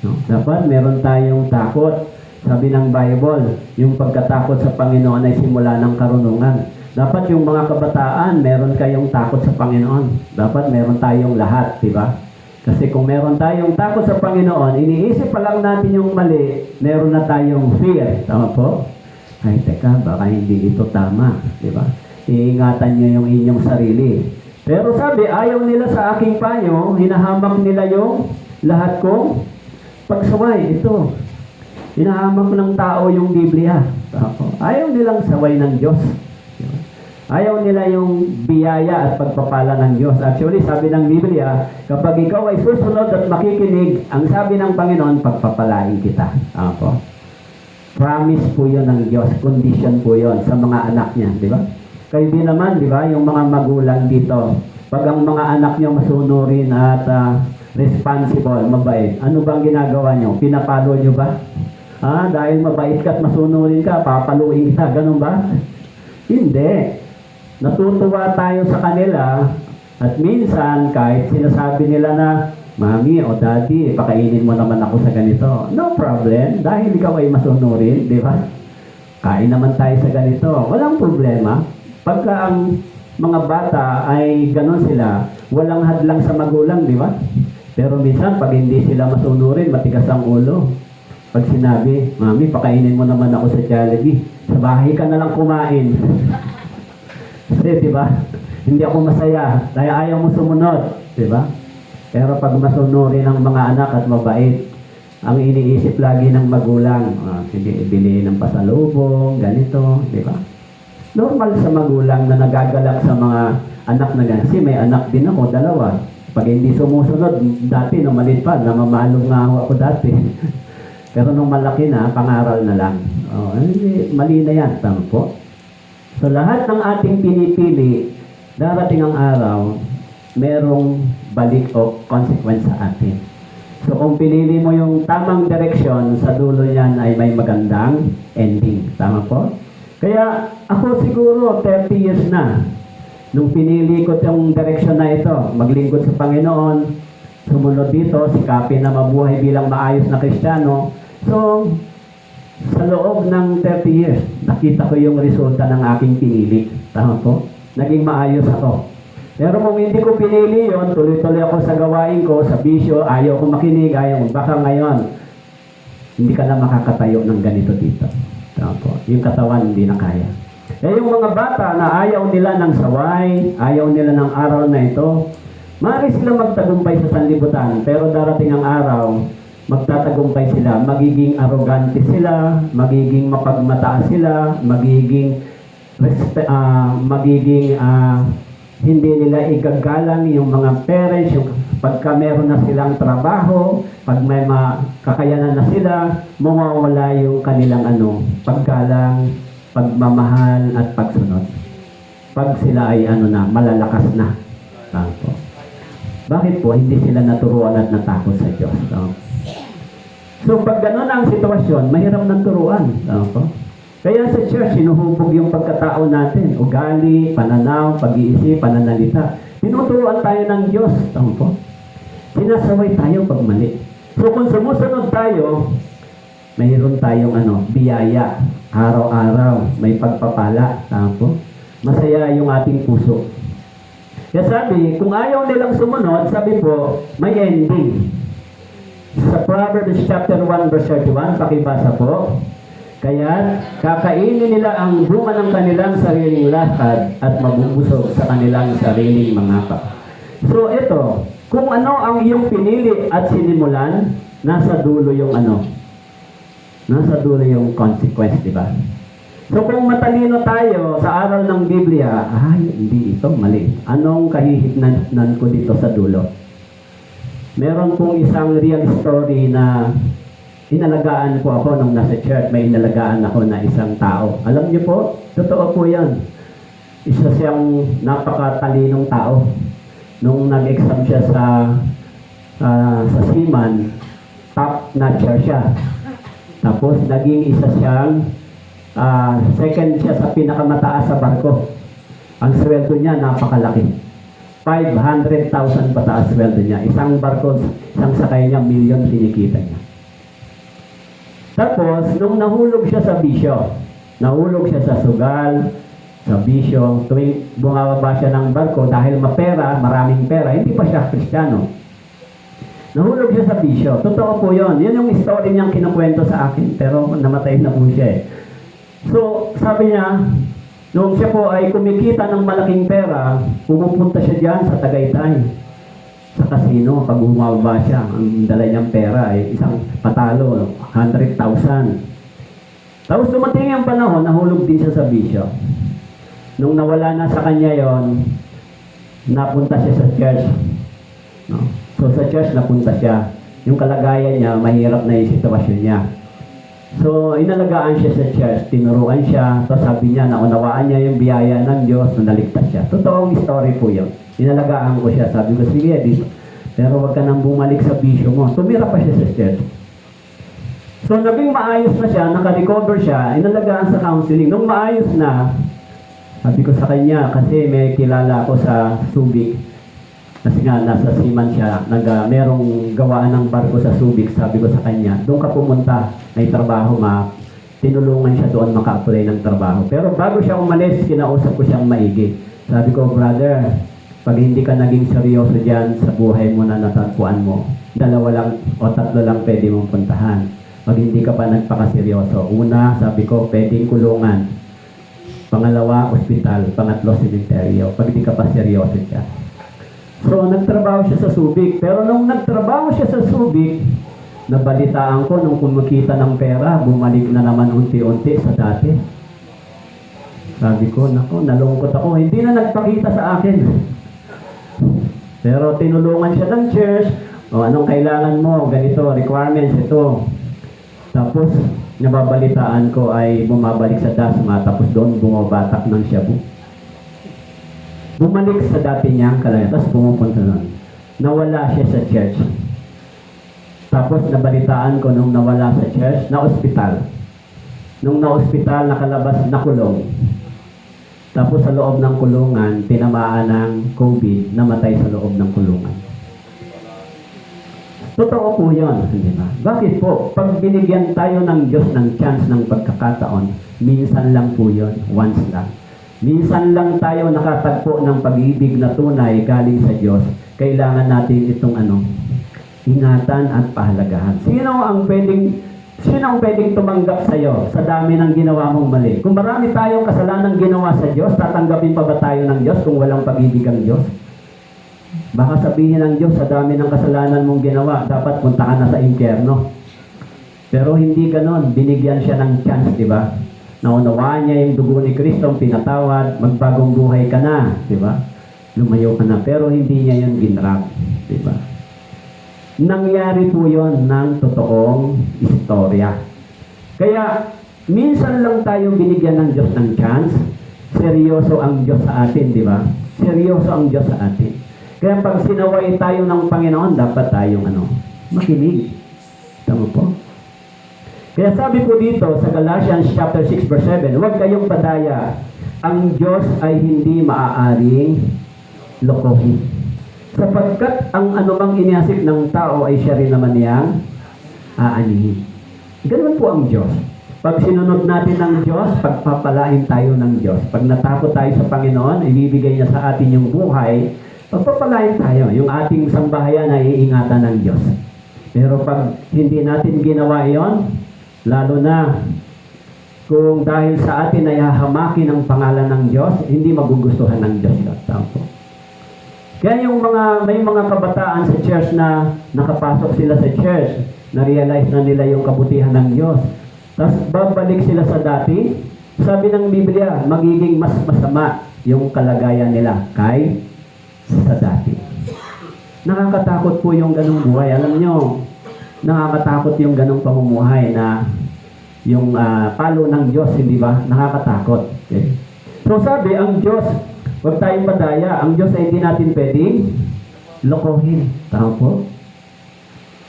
No? Dapat meron tayong takot. Sabi ng Bible, yung pagkatakot sa Panginoon ay simula ng karunungan. Dapat yung mga kabataan, meron kayong takot sa Panginoon. Dapat meron tayong lahat, di ba? Kasi kung meron tayong takot sa Panginoon, iniisip pa lang natin yung mali, meron na tayong fear. Tama po? Ay, teka, baka hindi ito tama, di ba? Iingatan nyo yung inyong sarili. Pero sabi, ayaw nila sa aking payo, hinahamak nila yung lahat kong pagsaway. Ito, hinahamak ng tao yung Biblia. Tama po? Ayaw nilang saway ng Diyos. Ayaw nila yung biyaya at pagpapala ng Diyos. Actually, sabi ng Biblia, kapag ikaw ay susunod at makikinig, ang sabi ng Panginoon, pagpapalain kita. Ako. Promise po yun ng Diyos. Condition po yun sa mga anak niya. Di ba? Kayo din naman, di ba, yung mga magulang dito, pag ang mga anak niyo masunurin at responsible, mabait, ano bang ginagawa niyo? Pinapalo niyo ba? Dahil mabait ka at masunurin ka, papaluin kita. Ganun ba? Hindi. Natutuwa tayo sa kanila at minsan kahit sinasabi nila na, Mami o Daddy, pakainin mo naman ako sa ganito. No problem, dahil ikaw ay masunurin, di ba? Kain naman tayo sa ganito. Walang problema. Pagka ang mga bata ay ganon sila, walang hadlang sa magulang, di ba? Pero minsan, pag hindi sila masunurin, matigas ang ulo. Pag sinabi, Mami, pakainin mo naman ako sa Jollibee. Sa bahay ka na lang kumain. Kasi, di ba? Hindi ako masaya dahil ayaw mo sumunod, di ba? Pero pag masunurin ng mga anak at mabait, ang iniisip lagi ng magulang, sige, ibili ng pasalubong, ganito, di ba? Normal sa magulang na nagagalak sa mga anak na ganyan. Kasi may anak din ako, dalawa. Pag hindi sumusunod, dati nung maliit pa, namamalong nga ako dati. Pero nung malaki na, pangaral na lang. Mali na yan, tama po. So lahat ng ating pinipili, darating ang araw, merong balik o consequence sa atin. So kung pinili mo yung tamang direksyon, sa dulo niyan ay may magandang ending. Tama po? Kaya ako siguro 30 years na, nung pinili ko yung direksyon na ito, maglingkod sa Panginoon, sumunod dito, sikapin na mabuhay bilang maayos na Kristiyano. So, sa loob ng 30 years, nakita ko yung resulta ng aking pinili. Tama po? Naging maayos ako. Pero kung hindi ko pinili yon, tuloy-tuloy ako sa gawain ko, sa bisyo, ayaw ko makinig, baka ngayon, hindi ka na makakatayo ng ganito dito. Tama po? Yung katawan hindi na kaya. Yung mga bata na ayaw nila ng saway, ayaw nila ng araw na ito, maaari sila magtagumpay sa sanlibutan, pero darating ang araw, magtatagumpay sila, magiging arrogante sila, magiging mapagmataas sila, magiging hindi nila igagalang yung mga parents, yung pagka meron na silang trabaho, pag may kakayanan na sila, mawawala yung kanilang paggalang, pagmamahal at pagsunod. Pag sila ay malalakas na. Tama. Bakit po? Hindi sila naturuan at natakot sa Diyos. Tama. So pag gano'n ang sitwasyon, mahirap ng turuan. Tama. Kaya sa church, sinuhubog yung pagkatao natin. Ugali, pananaw, pag-iisip, pananalita. Tinuturuan tayo ng Diyos. Tama po. Sinasaway tayo pag mali. So kung sumusunod tayo, mayroon tayong biyaya. Araw-araw, may pagpapala. Tama po. Masaya yung ating puso. Kaya sabi, kung ayaw nilang sumunod, sabi po, may ending. Sa Proverbs chapter 1 verse 31, pakibasa po. Kaya kakainin nila ang bunga ng kanilang sariling lakad at mabubusog sa kanilang sariling mga pa. So ito, kung ano ang iyong pinili at sinimulan, nasa dulo yung nasa dulo yung consequence, di ba? So kung matalino tayo sa aral ng Biblia, hindi ito, mali. Anong kahihignan ko dito sa dulo? Meron pong isang real story na inalagaan po ako nung nasa church. May inalagaan ako na isang tao. Alam niyo po, totoo po yan. Isa siyang napakatalinong tao. Nung nag-exam siya sa seaman, top notcher siya. Tapos naging isa siyang second siya sa pinakamataas sa barko. Ang sweldo niya napakalaki. 500,000 pataas sweldo niya. Isang barko, isang sakay niya, milyon kinikita niya. Tapos, nung nahulog siya sa bisyo, nahulog siya sa sugal, sa bisyo, tuwing bumababa siya ng barko, dahil maraming pera, hindi pa siya Kristiyano. Nahulog siya sa bisyo. Totoo po yun. Yun yung story niyang kinukwento sa akin, pero namatay na po siya eh. So, sabi niya, nung siya po ay kumikita ng malaking pera, pumupunta siya diyan sa Tagaytay, sa casino. Pag bumababa siya, ang dala niyang pera ay isang patalo, 100,000. Tapos dumating yung panahon, nahulog din siya sa bisyo. Nung nawala na sa kanya yon, napunta siya sa church. No? So sa church, napunta siya. Yung kalagayan niya, mahirap na yung sitwasyon niya. So, inalagaan siya sa church, tinuruan siya, tapos sabi niya, naunawaan niya yung biyaya ng Diyos na naligtas siya. Totoong story po yun. Inalagaan ko siya, sabi ko, sige, dito. Pero wag ka nang bumalik sa bisyo mo. Tumira pa siya sa church. So, naging maayos na siya, naka-recover siya, inalagaan sa counseling. Nung maayos na, sabi ko sa kanya, kasi may kilala ako sa Subic, kasi nga, nasa seaman siya, merong gawaan ng barko sa Subic, sabi ko sa kanya, doon ka pumunta, may trabaho, tinulungan siya doon maka-apply ng trabaho. Pero bago siya umalis, kinausap ko siyang maigi. Sabi ko, brother, pag hindi ka naging seryoso dyan sa buhay mo na natagpuan mo, 2 lang o 3 lang pwede mong puntahan. Pag hindi ka pa nagpakaseryoso, una, sabi ko, pwedeng kulungan. Pangalawa, ospital. Pangatlo, sementeryo. Pag di ka pa seryoso siya. So, nagtrabaho siya sa Subic. Pero nung nagtrabaho siya sa Subic, nabalitaan ko nung kumikita ng pera, bumalik na naman unti-unti sa dati. Sabi ko, nako, nalungkot ako. Hindi na nagpakita sa akin. Pero tinulungan siya ng church. O, anong kailangan mo? Ganito, requirements, ito. Tapos, nababalitaan ko ay bumabalik sa dasma. Tapos doon bumabatak ng shabu. Bumalik sa dati niyang kalagayan. Tapos pumupunta nun. Nawala siya sa church. Tapos nabalitaan ko nung nawala sa church, na ospital. Nung na-ospital, nakalabas, nakulong. Tapos sa loob ng kulungan, tinamaan ng COVID, namatay sa loob ng kulungan. Totoo po yun, di ba? Bakit po? Pag binigyan tayo ng Diyos ng chance ng pagkakataon, minsan lang po yun, once lang. Minsan lang tayo nakatagpo ng pag-ibig na tunay galing sa Diyos. Kailangan natin itong ingatan at pahalagahan. Sino ang pwedeng tumanggap sa iyo sa dami ng ginawa mong mali? Kung marami tayong kasalanan ginawa sa Diyos, tatanggapin pa ba tayo ng Diyos kung walang pag-ibig ang Diyos? Baka sabihin ng Diyos, sa dami ng kasalanan mong ginawa, dapat punta ka na sa impyerno. Pero hindi ganon. Binigyan siya ng chance, di ba? Naunawaan niya yung dugo ni Kristo, pinatawad, magbagong buhay ka na, di ba? Lumayo ka na. Pero hindi niya yun ginrap, di ba? Nangyari po yun ng totoong istorya. Kaya, minsan lang tayo binigyan ng Diyos ng chance. Seryoso ang Diyos sa atin, di ba? Seryoso ang Diyos sa atin. Kaya pag sinaway tayo ng Panginoon, dapat tayong makinig. Tama po? Kaya sabi po dito sa Galatians chapter 6 verse 7, huwag kayong padaya. Ang Diyos ay hindi maaaring lokohin. Sapagkat ang anumang iniasip ng tao ay siya rin naman niyang aanihin. Ganun po ang Diyos. Pag sinunod natin ng Diyos, pagpapalain tayo ng Diyos. Pag natakot tayo sa Panginoon, ibibigay niya sa atin yung buhay, pagpapalain tayo. Yung ating sambahayan ay iingatan ng Diyos. Pero pag hindi natin ginawa iyon, lalo na kung dahil sa atin ay hahamakin ang pangalan ng Diyos, hindi magugustuhan ng Diyos. Tama. Kaya may mga kabataan sa church na nakapasok sila sa church, na-realize na nila yung kabutihan ng Diyos. Tapos babalik sila sa dati, sabi ng Biblia, magiging mas masama yung kalagayan nila sa dati. Nakakatakot po yung ganung buhay. Alam nyo, nakakatakot yung ganung pamumuhay na yung palo ng Diyos, hindi ba? Nakakatakot. Okay? So sabi, ang Diyos, huwag tayong padaya. Ang Diyos ay hindi natin pwedeng lokohin. Tama po?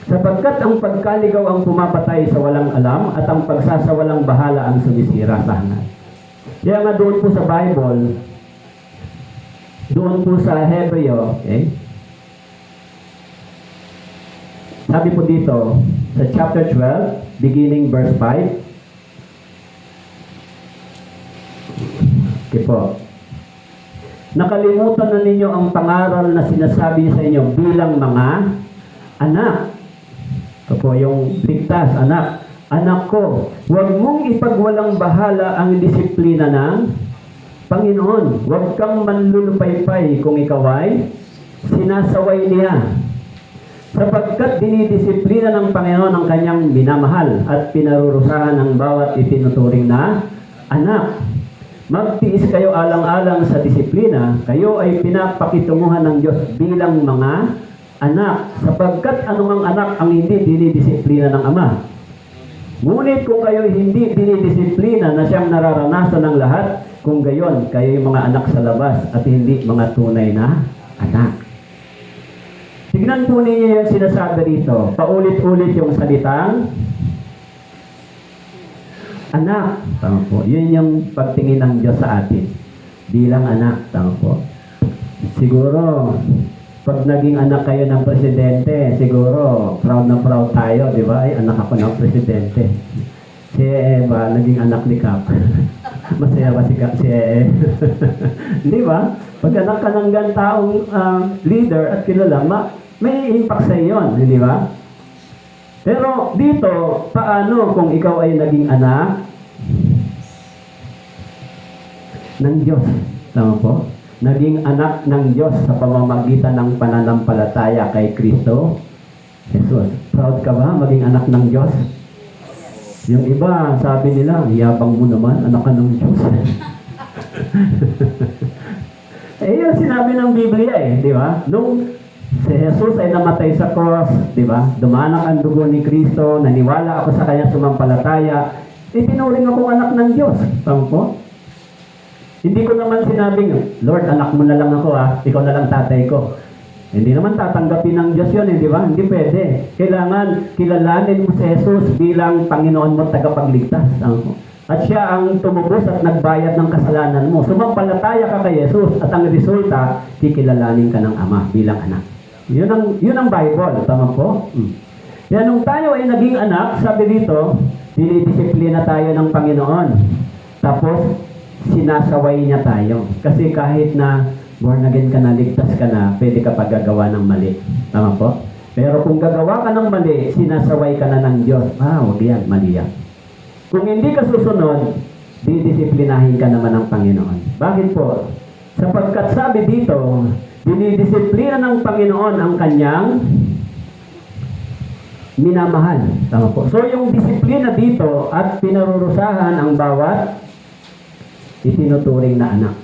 Sapagkat ang pagkaligaw ang pumapatay sa walang alam at ang pagsasawalang bahala ang sumisira sa hanay. Kaya nga doon po sa Bible, doon po sa Hebreo, okay? Sabi po dito, sa chapter 12, beginning verse 5. Okay po. Nakalimutan na ninyo ang pangaral na sinasabi sa inyo bilang mga anak. Ito po yung ligtas, anak. Anak ko, huwag mong ipagwalang bahala ang disiplina ng Panginoon. Huwag kang manlulupaypay kung ikaw ay sinasaway niya. Sapagkat dinidisiplina ng Panginoon ang kanyang minamahal at pinarurusahan ng bawat itinuturing na anak. Magtiis kayo alang-alang sa disiplina, kayo ay pinapakitunguhan ng Diyos bilang mga anak, sapagkat anumang anak ang hindi dinidisiplina ng Ama. Ngunit kung kayo hindi dinidisiplina na siyang nararanasan ng lahat, kung gayon, kayo yung mga anak sa labas at hindi mga tunay na anak. Tignan po ninyo yung sinasabi dito. Paulit-ulit yung salitang anak. Tama po. Yun yung pagtingin ng Diyos sa atin. Bilang anak. Tama po. Siguro, pag naging anak kayo ng presidente, siguro, proud na proud tayo, di ba? Ay, anak ako ng presidente. Si Eva, naging anak ni Cap. Masaya ba si Cap? Si di ba? Pag anak ka ng gantaong leader at kilala, may impact sa iyon, di ba? Pero dito, paano kung ikaw ay naging anak? ng Diyos. Tama po? Naging anak ng Diyos sa pamamagitan ng pananampalataya kay Kristo Jesus. Proud ka ba maging anak ng Diyos? Yung iba, sabi nila, yabang mo naman, anak ka ng Diyos. Eh, yun sinabi ng Biblia di ba? Nung si Jesus ay namatay sa cross, di ba? Dumanak ang dugo ni Kristo, naniwala ako sa kanya sumampalataya, itinuring akong anak ng Diyos. Tama po? Hindi ko naman sinabing, Lord, anak mo na lang ako ikaw na lang tatay ko. Hindi naman tatanggapin ng Diyos yun, di ba? Hindi pwede. Kailangan kilalanin mo si Jesus bilang Panginoon mo tagapagligtas. Tama po? At siya ang tumubos at nagbayad ng kasalanan mo. Sumampalataya ka kay Jesus at ang resulta, kikilalanin ka ng Ama bilang anak. Yun ang Bible. Tama po? Yan, nung tayo ay naging anak, sabi dito, dinidisiplina tayo ng Panginoon. Tapos, sinasaway niya tayo. Kasi kahit na born again ka na, ligtas ka na, pwede ka paggagawa ng mali. Tama po? Pero kung gagawa ka ng mali, sinasaway ka na ng Diyos. Wag yan, mali yan. Kung hindi ka susunod, didisiplinahin ka naman ng Panginoon. Bakit po? Sapagkat sabi dito, dinidisiplina ng Panginoon ang kanyang minamahal. Tama po. So yung disiplina dito at pinarurusahan ang bawat itinuturing na anak.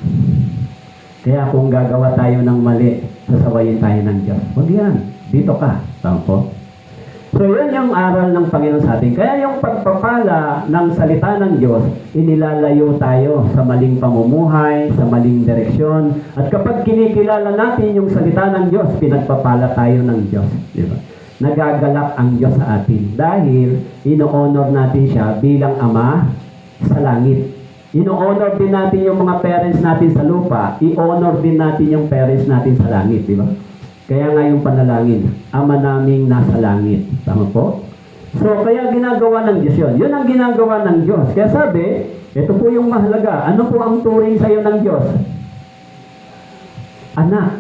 Kaya kung gagawa tayo ng mali, sasawayin tayo ng Diyos. Huwag yan. Dito ka. Tama po. So, yan yung aral ng Panginoon sa atin. Kaya yung pagpapala ng salita ng Diyos, inilalayo tayo sa maling pamumuhay, sa maling direksyon. At kapag kinikilala natin yung salita ng Diyos, pinagpapala tayo ng Diyos. Diba? Nagagalak ang Diyos sa atin dahil ino-honor natin siya bilang Ama sa langit. Ino-honor din natin yung mga parents natin sa lupa, i-honor din natin yung parents natin sa langit. Diba? Kaya nga yung panalangin, Ama naming nasa langit. Tama po? So, kaya ginagawa ng Diyos yun. Yun ang ginagawa ng Diyos. Kaya sabi, ito po yung mahalaga. Ano po ang turing sa'yo ng Diyos? Anak.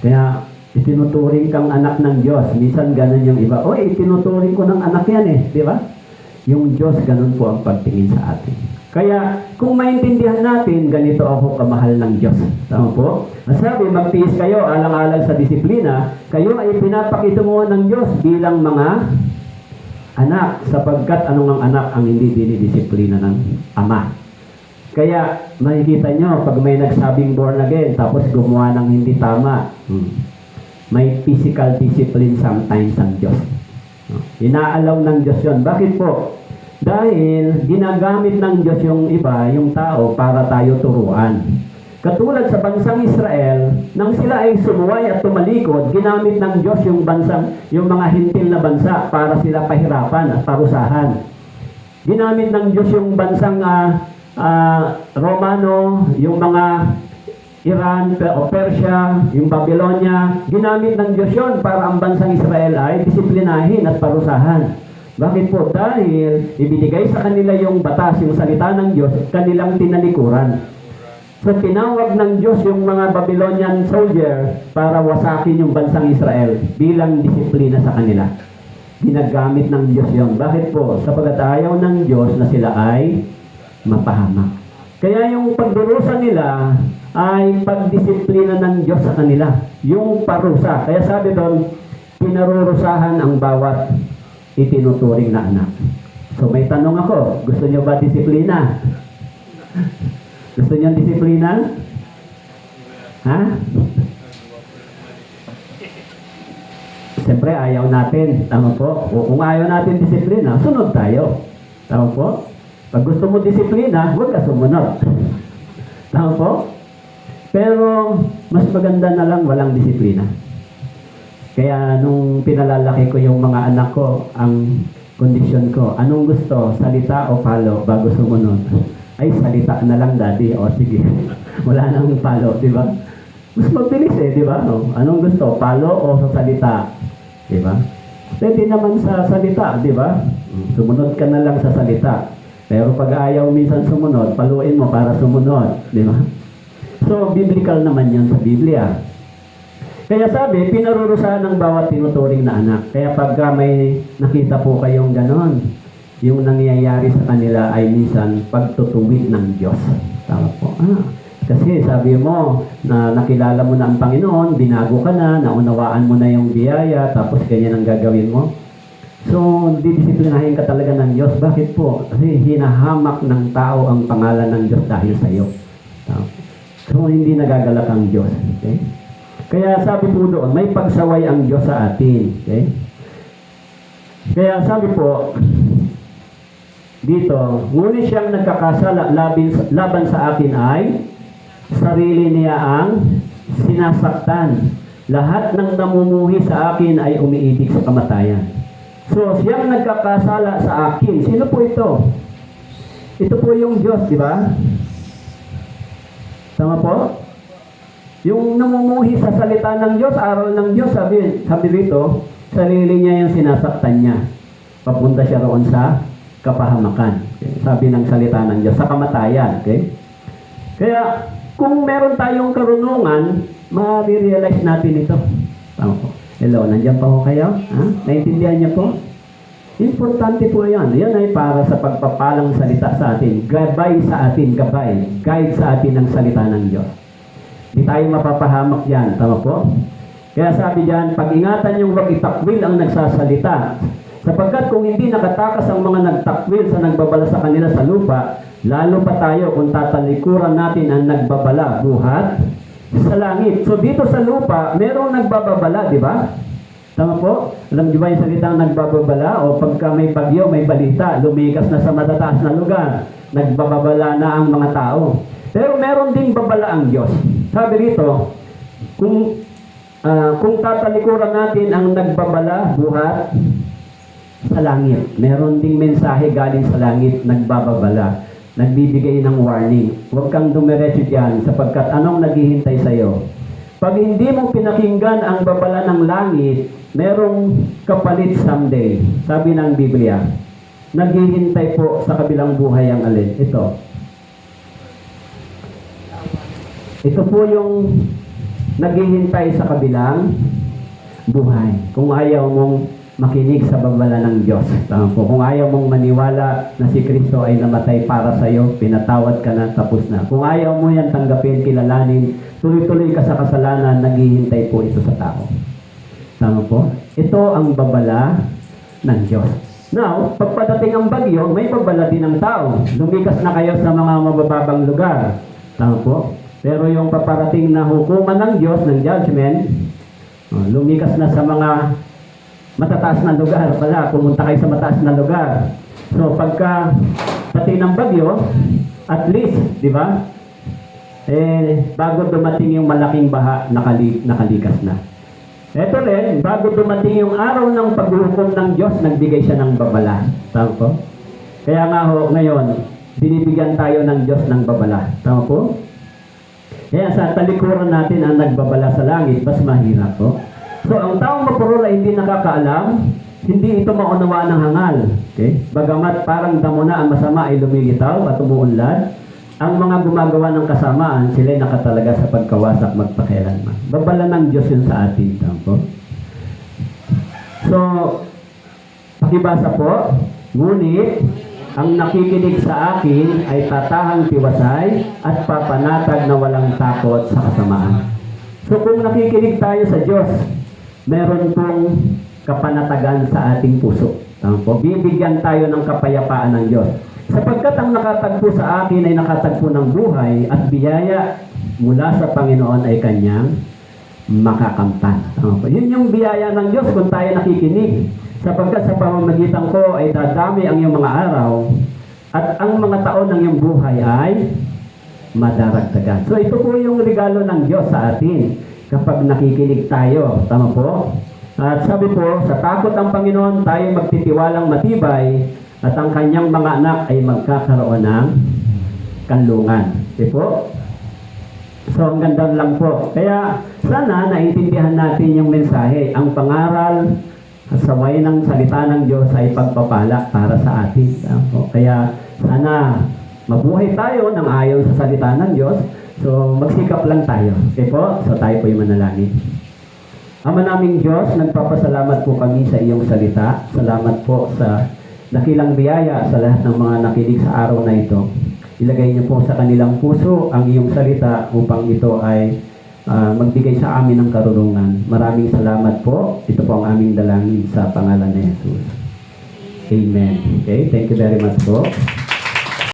Kaya, itinuturing kang anak ng Diyos. Minsan ganun yung iba. Itinuturing ko ng anak yan Di ba? Yung Diyos, ganun po ang pagtingin sa atin. Kaya, kung maintindihan natin, ganito ako kamahal ng Diyos. Tama po? Sabi, magtiis kayo alang-alang sa disiplina, kayo ay pinapakitunguhan ng Diyos bilang mga anak, sapagkat anong ang anak ang hindi dinidisiplina ng Ama. Kaya, makikita nyo, pag may nagsabing born again, tapos gumawa ng hindi tama, may physical discipline sometimes ang Diyos. Inaalaw ng Diyos yun. Bakit po? Dahil ginagamit ng Diyos yung iba, yung tao, para tayo turuan. Katulad sa bansang Israel, nang sila ay sumuway at tumalikod, ginamit ng Diyos yung mga hintil na bansa para sila pahirapan at parusahan. Ginamit ng Diyos yung bansang Romano, yung mga Iran o Persia, yung Babylonia. Ginamit ng Diyos yun para ang bansang Israel ay disiplinahin at parusahan. Bakit po? Dahil ibinigay sa kanila yung batas, yung salita ng Diyos, kanilang tinalikuran. So, tinawag ng Diyos yung mga Babylonian soldier para wasakin yung bansang Israel bilang disiplina sa kanila. Ginagamit ng Diyos yun. Bakit po? Sapagkat ayaw ng Diyos na sila ay mapahamak. Kaya yung pagdurusa nila ay pagdisiplina ng Diyos sa kanila. Yung parusa. Kaya sabi doon, pinarurusahan ang bawat itinuturing na anak. So may tanong ako, gusto nyo ba disiplina? Gusto nyo disiplina? Ha? Siyempre ayaw natin. Tama po? O kung ayaw natin disiplina, sunod tayo. Tama po? Pag gusto mo disiplina, huwag ka sumunod. Tama po? Pero mas maganda na lang walang disiplina. Kaya nung pinalalaki ko yung mga anak ko, ang kondisyon ko, anong gusto, salita o palo bago sumunod? Ay, salita na lang, daddy. O sige, wala nang palo, di ba? Mas mabilis di ba? No? Anong gusto, palo o sa salita? Di ba? Pwede naman sa salita, di ba? Sumunod ka na lang sa salita. Pero pag ayaw minsan sumunod, paluin mo para sumunod, di ba? So, biblical naman yun sa Biblia. Kaya sabi, pinarurusahan ng bawat tinuturing na anak. Kaya pagka may nakita po kayong ganon, yung nangyayari sa kanila ay minsan pagtutuwid ng Diyos. Tama po. Kasi sabi mo na nakilala mo na ang Panginoon, binago ka na, naunawaan mo na yung biyaya, tapos ganyan ang gagawin mo. So, didisiplinahin ka talaga ng Diyos. Bakit po? Kasi hinahamak ng tao ang pangalan ng Diyos dahil sa iyo. So, hindi nagagalak ang Diyos. Okay? Kaya sabi po doon, may pagsaway ang Diyos sa atin. Okay? Kaya sabi po, dito, ngunit siyang nagkakasala laban sa akin ay sarili niya ang sinasaktan. Lahat ng namumuhi sa akin ay umiibig sa kamatayan. So, siyang nagkakasala sa akin. Sino po ito? Ito po yung Diyos, di ba? Tama po? Yung namumuhi sa salita ng Diyos, aral ng Diyos, sabi dito, sarili niya yung sinasaktan niya. Papunta siya roon sa kapahamakan. Okay? Sabi ng salita ng Diyos, sa kamatayan. Okay? Kaya, kung meron tayong karunungan, ma-realize natin ito. Tama po. Hello, nandiyan pa ho kayo? Naintindihan niyo po? Importante po yan. Yan ay para sa pagpapalang salita sa atin. Gabay sa atin, gabay. Guide sa atin ang salita ng Diyos. Hindi tayo mapapahamak yan. Tama po? Kaya sabi diyan, pag-ingatan yung wag itakwil ang nagsasalita. Sapagkat kung hindi nakatakas ang mga nagtakwil sa nagbabala sa kanila sa lupa, lalo pa tayo kung tatalikuran natin ang nagbabala buhat sa langit. So dito sa lupa, merong nagbababala, di ba? Tama po? Alam niyo ba yung salitang nagbababala? O pagka may bagyo, may balita, lumikas na sa matataas na lugar, nagbababala na ang mga tao. Pero meron ding babala ang Diyos. Sabi rito, kung tatalikuran natin ang nagbabala buhat sa langit, meron ding mensahe galing sa langit, nagbababala, nagbibigay ng warning. Huwag kang dumiretso diyan sapagkat anong naghihintay sa iyo? Pag hindi mo pinakinggan ang babala ng langit, merong kapalit someday. Sabi ng Biblia, naghihintay po sa kabilang buhay ang alin? Ito po yung naghihintay sa kabilang buhay. Kung ayaw mong makinig sa babala ng Diyos. Tama po. Kung ayaw mong maniwala na si Kristo ay namatay para sa iyo, pinatawad ka na, tapos na. Kung ayaw mo yan tanggapin, kilalanin, tuloy-tuloy ka sa kasalanan, naghihintay po ito sa tao. Tama po? Ito ang babala ng Diyos. Now, pagpadating ang bagyo, may babala din ng tao. Lumikas na kayo sa mga mabababang lugar. Tama po? Pero yung paparating na hukuman ng Diyos, ng judgment, lumikas na sa mga matataas na lugar pala, pumunta kayo sa mataas na lugar. So, pagka pati ng bagyo, at least, di ba? Bago dumating yung malaking baha, nakalikas na. Ito rin, bago dumating yung araw ng paghuhukom ng Diyos, nagbigay siya ng babala. Tama po? Kaya nga ho, ngayon, binibigyan tayo ng Diyos ng babala. Tama po? Kaya sa talikuran natin ang nagbabala sa langit, mas mahirap po. So, ang taong mapurol ay hindi nakakaalam, hindi ito maunawaan ng hangal. Okay? Bagamat parang damo na ang masama ay lumilitaw at umuunlad, ang mga gumagawa ng kasamaan, sila ay nakatalaga sa pagkawasak magpakilanman. Babala ng Diyos yun sa atin. Tampo? So, pakibasa po, ngunit, ang nakikinig sa akin ay tatahang tiwasay at papanatag na walang takot sa kasamaan. So, kung nakikinig tayo sa Diyos, meron pong kapanatagan sa ating puso. Tama po? Bibigyan tayo ng kapayapaan ng Diyos. Sapagkat ang nakatagpo sa akin ay nakatagpo ng buhay at biyaya mula sa Panginoon ay kanyang makakamtan. Tama po? Yun yung biyaya ng Diyos kung tayo nakikinig. Sapagkat sa pamamagitan ko ay dadami ang iyong mga araw at ang mga taon ng iyong buhay ay madaragdagan. So ito po yung regalo ng Diyos sa atin kapag nakikinig tayo. Tama po? At sabi po, sa takot ang Panginoon, tayo magtitiwalang matibay at ang kanyang mga anak ay magkakaroon ng kanlungan. Di po? So, ang ganda lang po. Kaya, sana naintindihan natin yung mensahe. Ang pangaral sa way ng salita ng Diyos ay pagpapala para sa atin. Tama po? Kaya, sana mabuhay tayo ng ayon sa salita ng Diyos. So, magsikap lang tayo. Okay po? So, tayo po yung manalangin. Ama naming Diyos, nagpapasalamat po kami sa iyong salita. Salamat po sa dakilang biyaya sa lahat ng mga nakinig sa araw na ito. ilagay niyo po sa kanilang puso ang iyong salita upang ito ay magbigay sa amin ng karunungan. Maraming salamat po. Ito po ang aming dalangin sa pangalan ni Jesus. Amen. Okay, thank you very much po.